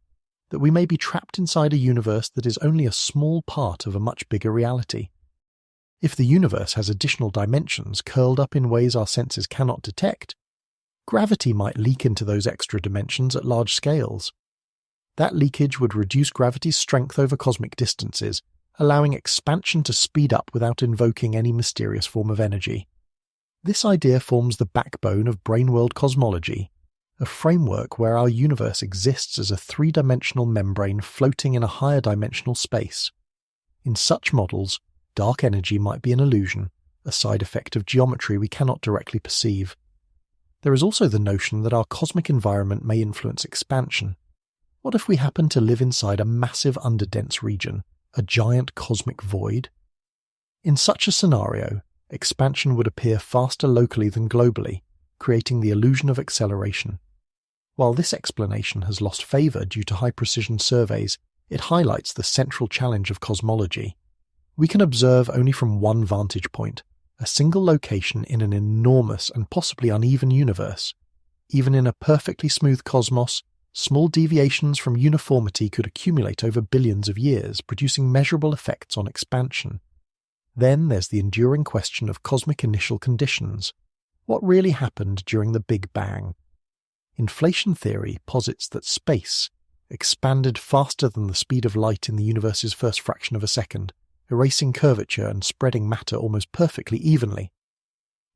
that we may be trapped inside a universe that is only a small part of a much bigger reality. If the universe has additional dimensions curled up in ways our senses cannot detect, gravity might leak into those extra dimensions at large scales. That leakage would reduce gravity's strength over cosmic distances, allowing expansion to speed up without invoking any mysterious form of energy. This idea forms the backbone of brain-world cosmology, a framework where our universe exists as a three-dimensional membrane floating in a higher dimensional space. In such models, dark energy might be an illusion, a side effect of geometry we cannot directly perceive. There is also the notion that our cosmic environment may influence expansion. What if we happen to live inside a massive underdense region, a giant cosmic void? In such a scenario, expansion would appear faster locally than globally, creating the illusion of acceleration. While this explanation has lost favour due to high-precision surveys, it highlights the central challenge of cosmology. We can observe only from one vantage point, a single location in an enormous and possibly uneven universe. Even in a perfectly smooth cosmos, small deviations from uniformity could accumulate over billions of years, producing measurable effects on expansion. Then there's the enduring question of cosmic initial conditions. What really happened during the Big Bang? Inflation theory posits that space expanded faster than the speed of light in the universe's first fraction of a second, erasing curvature and spreading matter almost perfectly evenly.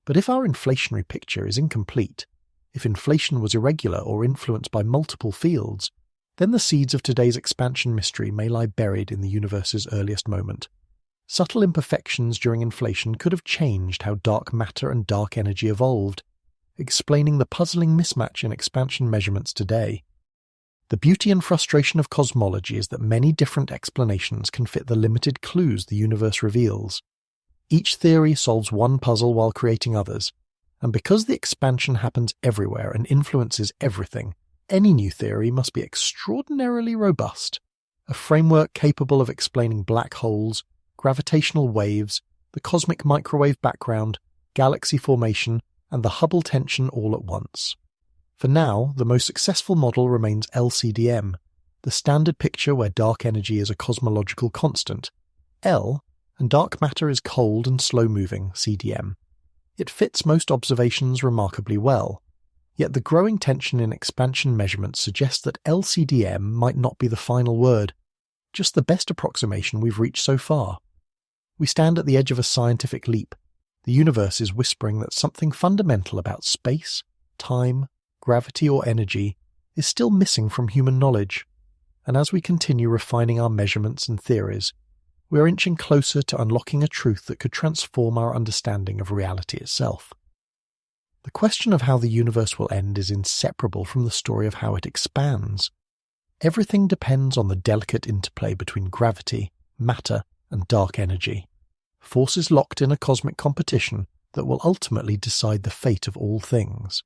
But if our inflationary picture is incomplete, if inflation was irregular or influenced by multiple fields, then the seeds of today's expansion mystery may lie buried in the universe's earliest moment. subtle imperfections during inflation could have changed how dark matter and dark energy evolved, explaining the puzzling mismatch in expansion measurements today. The beauty and frustration of cosmology is that many different explanations can fit the limited clues the universe reveals. Each theory solves one puzzle while creating others, and because the expansion happens everywhere and influences everything, any new theory must be extraordinarily robust, a framework capable of explaining black holes, gravitational waves, the cosmic microwave background, galaxy formation, and the Hubble tension all at once. For now, the most successful model remains LCDM, the standard picture where dark energy is a cosmological constant, L, and dark matter is cold and slow-moving, CDM. It fits most observations remarkably well, yet the growing tension in expansion measurements suggests that LCDM might not be the final word, just the best approximation we've reached so far. We stand at the edge of a scientific leap. The universe is whispering that something fundamental about space, time, gravity or energy is still missing from human knowledge, and as we continue refining our measurements and theories, we are inching closer to unlocking a truth that could transform our understanding of reality itself. The question of how the universe will end is inseparable from the story of how it expands. Everything depends on the delicate interplay between gravity, matter, and dark energy, forces locked in a cosmic competition that will ultimately decide the fate of all things.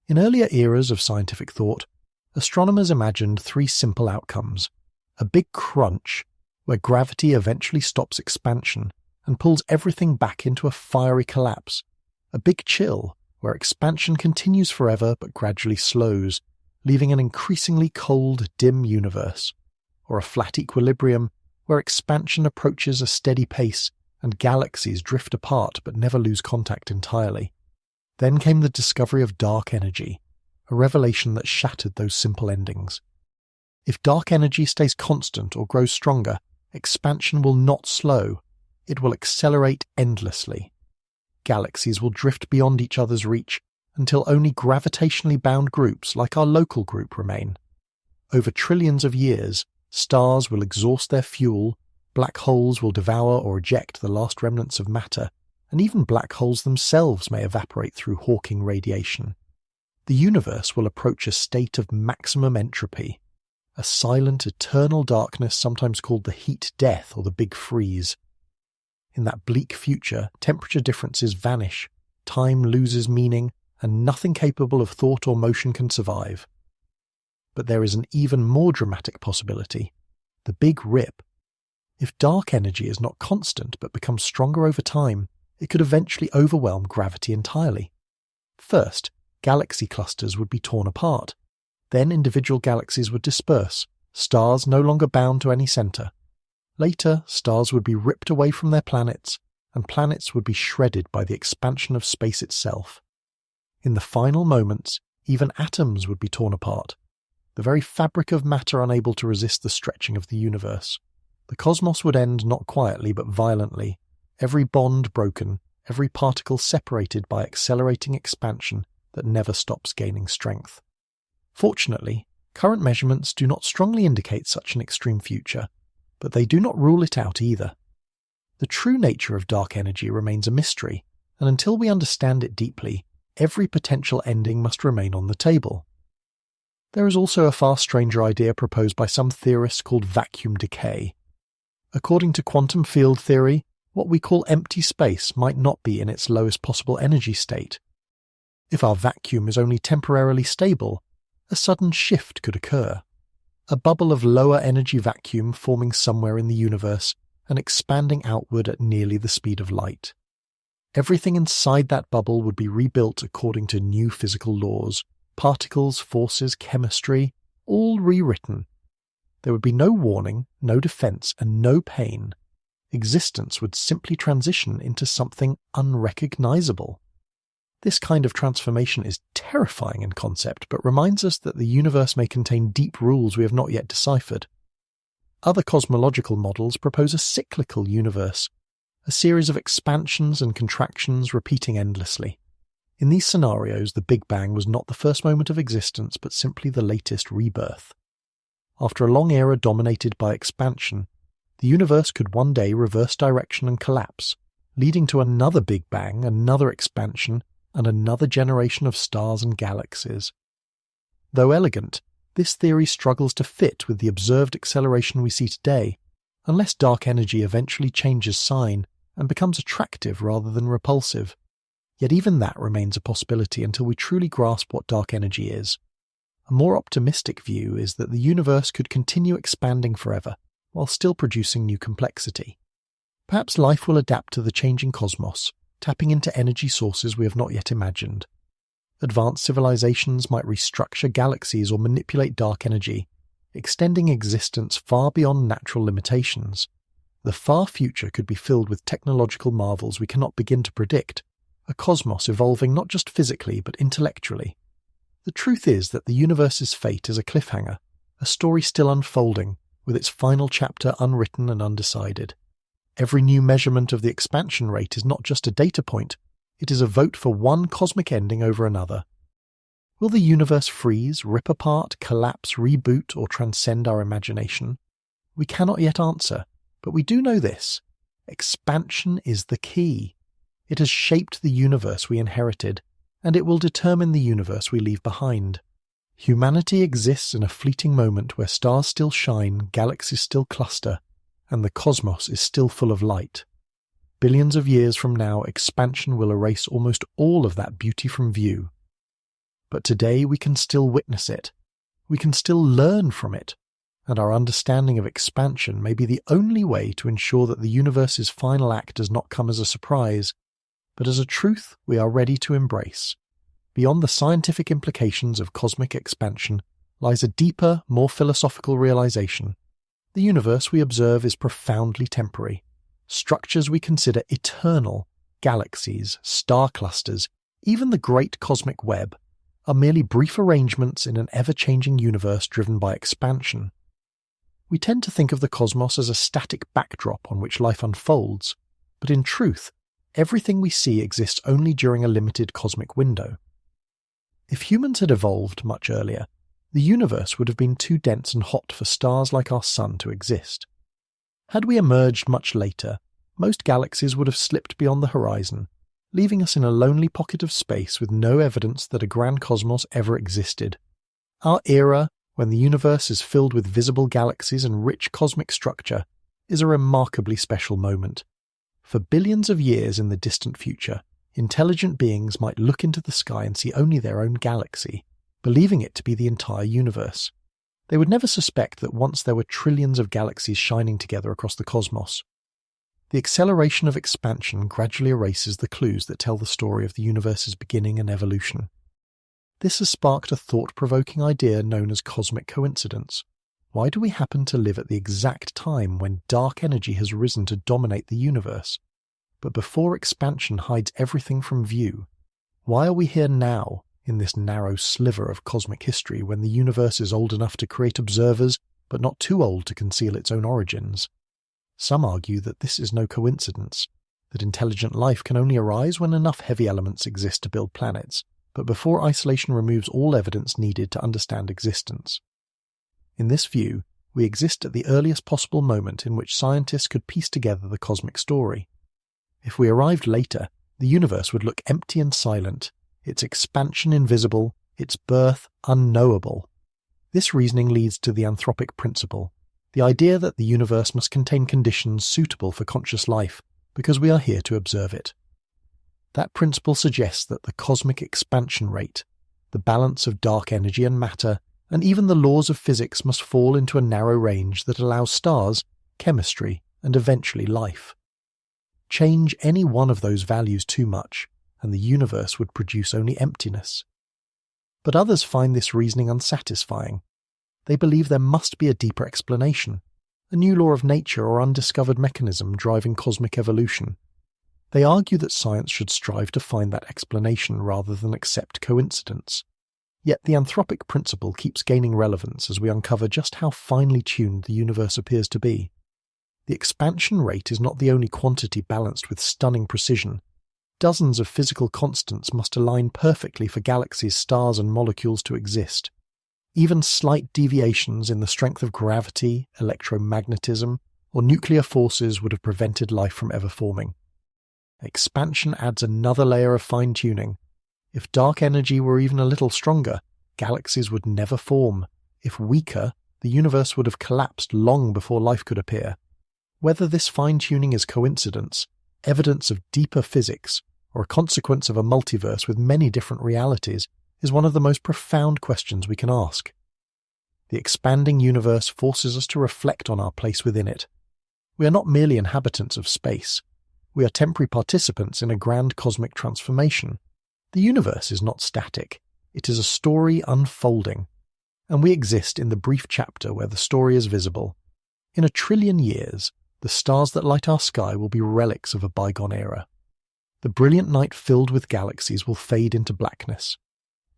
In earlier eras of scientific thought, astronomers imagined three simple outcomes: a big crunch, where gravity eventually stops expansion and pulls everything back into a fiery collapse, a big chill, where expansion continues forever but gradually slows, leaving an increasingly cold, dim universe, or a flat equilibrium, where expansion approaches a steady pace and galaxies drift apart but never lose contact entirely. Then came the discovery of dark energy, a revelation that shattered those simple endings. If dark energy stays constant or grows stronger, expansion will not slow, it will accelerate endlessly. Galaxies will drift beyond each other's reach until only gravitationally bound groups like our local group remain. Over trillions of years, stars will exhaust their fuel, black holes will devour or eject the last remnants of matter, and even black holes themselves may evaporate through Hawking radiation. The universe will approach a state of maximum entropy, a silent, eternal darkness sometimes called the heat death or the big freeze. In that bleak future, temperature differences vanish, time loses meaning, and nothing capable of thought or motion can survive. But there is an even more dramatic possibility: the Big Rip. If dark energy is not constant but becomes stronger over time, it could eventually overwhelm gravity entirely. First, galaxy clusters would be torn apart. Then individual galaxies would disperse, stars no longer bound to any center. Later, stars would be ripped away from their planets, and planets would be shredded by the expansion of space itself. In the final moments, even atoms would be torn apart, the very fabric of matter unable to resist the stretching of the universe. The cosmos would end not quietly but violently, every bond broken, every particle separated by accelerating expansion that never stops gaining strength. Fortunately, current measurements do not strongly indicate such an extreme future, but they do not rule it out either. The true nature of dark energy remains a mystery, and until we understand it deeply, every potential ending must remain on the table. There is also a far stranger idea proposed by some theorists called vacuum decay. According to quantum field theory, what we call empty space might not be in its lowest possible energy state. If our vacuum is only temporarily stable, a sudden shift could occur. A bubble of lower energy vacuum forming somewhere in the universe and expanding outward at nearly the speed of light. Everything inside that bubble would be rebuilt according to new physical laws, particles, forces, chemistry, all rewritten. There would be no warning, no defense, and no pain. Existence would simply transition into something unrecognizable. This kind of transformation is terrifying in concept, but reminds us that the universe may contain deep rules we have not yet deciphered. Other cosmological models propose a cyclical universe, a series of expansions and contractions repeating endlessly. In these scenarios, the Big Bang was not the first moment of existence, but simply the latest rebirth. After a long era dominated by expansion, the universe could one day reverse direction and collapse, leading to another Big Bang, another expansion, and another generation of stars and galaxies. Though elegant, this theory struggles to fit with the observed acceleration we see today, unless dark energy eventually changes sign and becomes attractive rather than repulsive. Yet even that remains a possibility until we truly grasp what dark energy is. A more optimistic view is that the universe could continue expanding forever, while still producing new complexity. Perhaps life will adapt to the changing cosmos, tapping into energy sources we have not yet imagined. Advanced civilizations might restructure galaxies or manipulate dark energy, extending existence far beyond natural limitations. The far future could be filled with technological marvels we cannot begin to predict, a cosmos evolving not just physically but intellectually. The truth is that the universe's fate is a cliffhanger, a story still unfolding, with its final chapter unwritten and undecided. Every new measurement of the expansion rate is not just a data point, it is a vote for one cosmic ending over another. Will the universe freeze, rip apart, collapse, reboot, or transcend our imagination? We cannot yet answer, but we do know this: expansion is the key. It has shaped the universe we inherited, and it will determine the universe we leave behind. Humanity exists in a fleeting moment where stars still shine, galaxies still cluster, and the cosmos is still full of light. Billions of years from now, expansion will erase almost all of that beauty from view. But today we can still witness it. We can still learn from it, and our understanding of expansion may be the only way to ensure that the universe's final act does not come as a surprise, but as a truth we are ready to embrace. Beyond the scientific implications of cosmic expansion lies a deeper, more philosophical realization. The universe we observe is profoundly temporary. Structures we consider eternal, galaxies, star clusters, even the great cosmic web, are merely brief arrangements in an ever-changing universe driven by expansion. We tend to think of the cosmos as a static backdrop on which life unfolds, but in truth, everything we see exists only during a limited cosmic window. If humans had evolved much earlier, the universe would have been too dense and hot for stars like our Sun to exist. Had we emerged much later, most galaxies would have slipped beyond the horizon, leaving us in a lonely pocket of space with no evidence that a grand cosmos ever existed. Our era, when the universe is filled with visible galaxies and rich cosmic structure, is a remarkably special moment. For billions of years in the distant future, intelligent beings might look into the sky and see only their own galaxy, believing it to be the entire universe. They would never suspect that once there were trillions of galaxies shining together across the cosmos. The acceleration of expansion gradually erases the clues that tell the story of the universe's beginning and evolution. This has sparked a thought-provoking idea known as cosmic coincidence. Why do we happen to live at the exact time when dark energy has risen to dominate the universe? But before expansion hides everything from view, why are we here now, in this narrow sliver of cosmic history, when the universe is old enough to create observers, but not too old to conceal its own origins? Some argue that this is no coincidence, that intelligent life can only arise when enough heavy elements exist to build planets, but before isolation removes all evidence needed to understand existence. In this view, we exist at the earliest possible moment in which scientists could piece together the cosmic story. If we arrived later, the universe would look empty and silent, its expansion invisible, its birth unknowable. This reasoning leads to the anthropic principle, the idea that the universe must contain conditions suitable for conscious life because we are here to observe it. That principle suggests that the cosmic expansion rate, the balance of dark energy and matter, and even the laws of physics must fall into a narrow range that allows stars, chemistry, and eventually life. Change any one of those values too much, and the universe would produce only emptiness. But others find this reasoning unsatisfying. They believe there must be a deeper explanation, a new law of nature or undiscovered mechanism driving cosmic evolution. They argue that science should strive to find that explanation rather than accept coincidence. Yet the anthropic principle keeps gaining relevance as we uncover just how finely tuned the universe appears to be. The expansion rate is not the only quantity balanced with stunning precision. Dozens of physical constants must align perfectly for galaxies, stars, and molecules to exist. Even slight deviations in the strength of gravity, electromagnetism, or nuclear forces would have prevented life from ever forming. Expansion adds another layer of fine-tuning. If dark energy were even a little stronger, galaxies would never form. If weaker, the universe would have collapsed long before life could appear. Whether this fine-tuning is coincidence, evidence of deeper physics, or a consequence of a multiverse with many different realities is one of the most profound questions we can ask. The expanding universe forces us to reflect on our place within it. We are not merely inhabitants of space. We are temporary participants in a grand cosmic transformation. The universe is not static. It is a story unfolding. And we exist in the brief chapter where the story is visible. In 1 trillion years, the stars that light our sky will be relics of a bygone era. The brilliant night filled with galaxies will fade into blackness.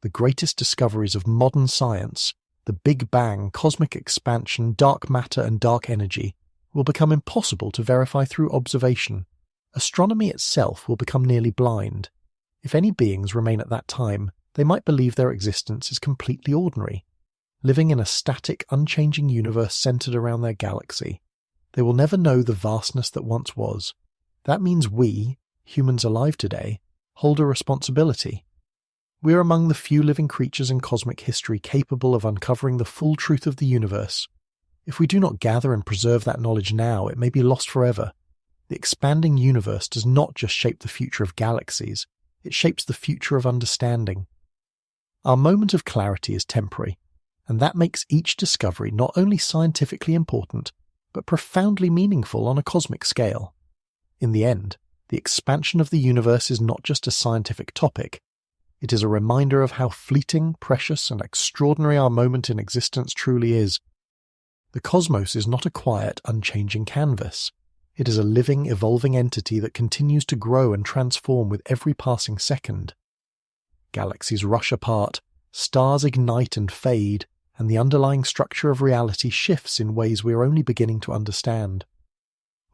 The greatest discoveries of modern science, the Big Bang, cosmic expansion, dark matter and dark energy, will become impossible to verify through observation. Astronomy itself will become nearly blind. If any beings remain at that time, they might believe their existence is completely ordinary, living in a static, unchanging universe centered around their galaxy. They will never know the vastness that once was. That means we, humans alive today, hold a responsibility. We are among the few living creatures in cosmic history capable of uncovering the full truth of the universe. If we do not gather and preserve that knowledge now, it may be lost forever. The expanding universe does not just shape the future of galaxies, it shapes the future of understanding. Our moment of clarity is temporary, and that makes each discovery not only scientifically important, but profoundly meaningful on a cosmic scale. In the end, the expansion of the universe is not just a scientific topic. It is a reminder of how fleeting, precious, and extraordinary our moment in existence truly is. The cosmos is not a quiet, unchanging canvas. It is a living, evolving entity that continues to grow and transform with every passing second. Galaxies rush apart, stars ignite and fade, and the underlying structure of reality shifts in ways we are only beginning to understand.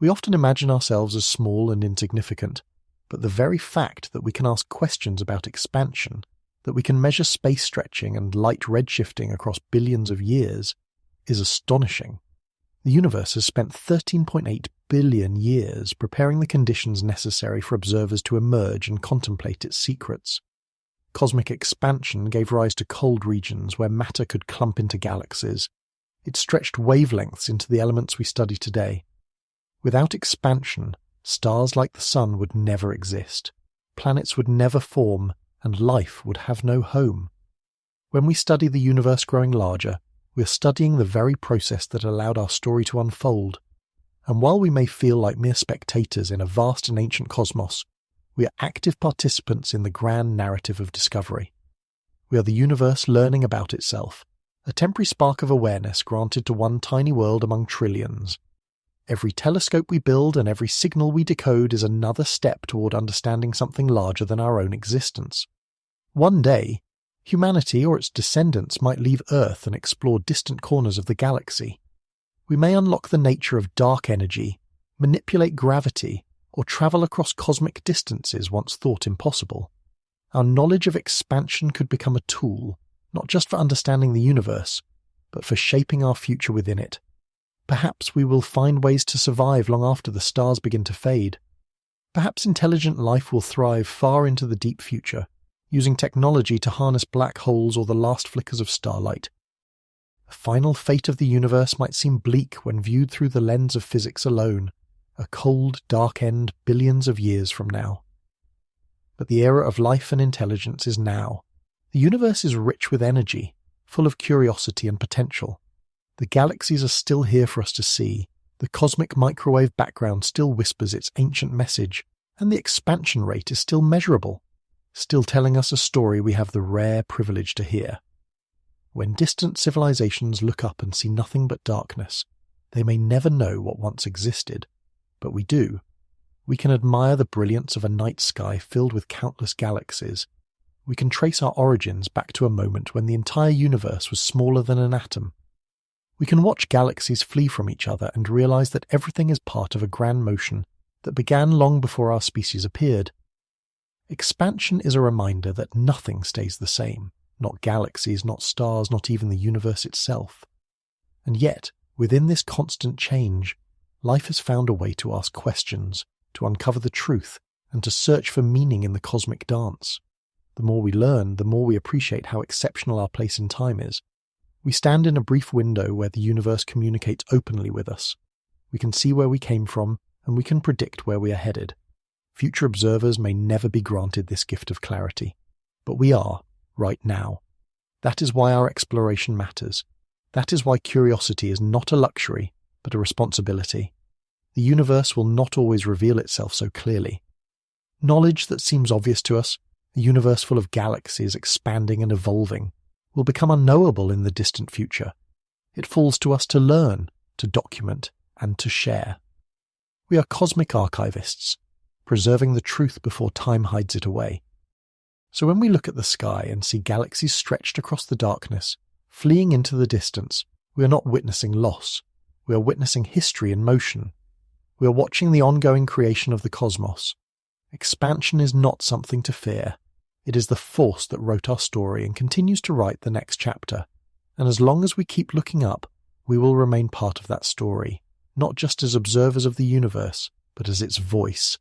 We often imagine ourselves as small and insignificant, but the very fact that we can ask questions about expansion, that we can measure space stretching and light redshifting across billions of years, is astonishing. The universe has spent 13.8 billion years preparing the conditions necessary for observers to emerge and contemplate its secrets. Cosmic expansion gave rise to cold regions where matter could clump into galaxies. It stretched wavelengths into the elements we study today. Without expansion, stars like the Sun would never exist, planets would never form, and life would have no home. When we study the universe growing larger, we are studying the very process that allowed our story to unfold. And while we may feel like mere spectators in a vast and ancient cosmos, we are active participants in the grand narrative of discovery. We are the universe learning about itself, a temporary spark of awareness granted to one tiny world among trillions. Every telescope we build and every signal we decode is another step toward understanding something larger than our own existence. One day, humanity or its descendants might leave Earth and explore distant corners of the galaxy. We may unlock the nature of dark energy, manipulate gravity, or travel across cosmic distances once thought impossible. Our knowledge of expansion could become a tool, not just for understanding the universe, but for shaping our future within it. Perhaps we will find ways to survive long after the stars begin to fade. Perhaps intelligent life will thrive far into the deep future, using technology to harness black holes or the last flickers of starlight. The final fate of the universe might seem bleak when viewed through the lens of physics alone, a cold, dark end billions of years from now. But the era of life and intelligence is now. The universe is rich with energy, full of curiosity and potential. The galaxies are still here for us to see, the cosmic microwave background still whispers its ancient message, and the expansion rate is still measurable, still telling us a story we have the rare privilege to hear. When distant civilizations look up and see nothing but darkness, they may never know what once existed, but we do. We can admire the brilliance of a night sky filled with countless galaxies. We can trace our origins back to a moment when the entire universe was smaller than an atom. We can watch galaxies flee from each other and realize that everything is part of a grand motion that began long before our species appeared. Expansion is a reminder that nothing stays the same, not galaxies, not stars, not even the universe itself. And yet, within this constant change, life has found a way to ask questions, to uncover the truth, and to search for meaning in the cosmic dance. The more we learn, the more we appreciate how exceptional our place in time is. We stand in a brief window where the universe communicates openly with us. We can see where we came from, and we can predict where we are headed. Future observers may never be granted this gift of clarity, but we are, right now. That is why our exploration matters. That is why curiosity is not a luxury, but a responsibility. The universe will not always reveal itself so clearly. Knowledge that seems obvious to us, a universe full of galaxies expanding and evolving, will become unknowable in the distant future. It falls to us to learn, to document, and to share. We are cosmic archivists, preserving the truth before time hides it away. So when we look at the sky and see galaxies stretched across the darkness, fleeing into the distance, we are not witnessing loss. We are witnessing history in motion. We are watching the ongoing creation of the cosmos. Expansion is not something to fear. It is the force that wrote our story and continues to write the next chapter. And as long as we keep looking up, we will remain part of that story, not just as observers of the universe, but as its voice,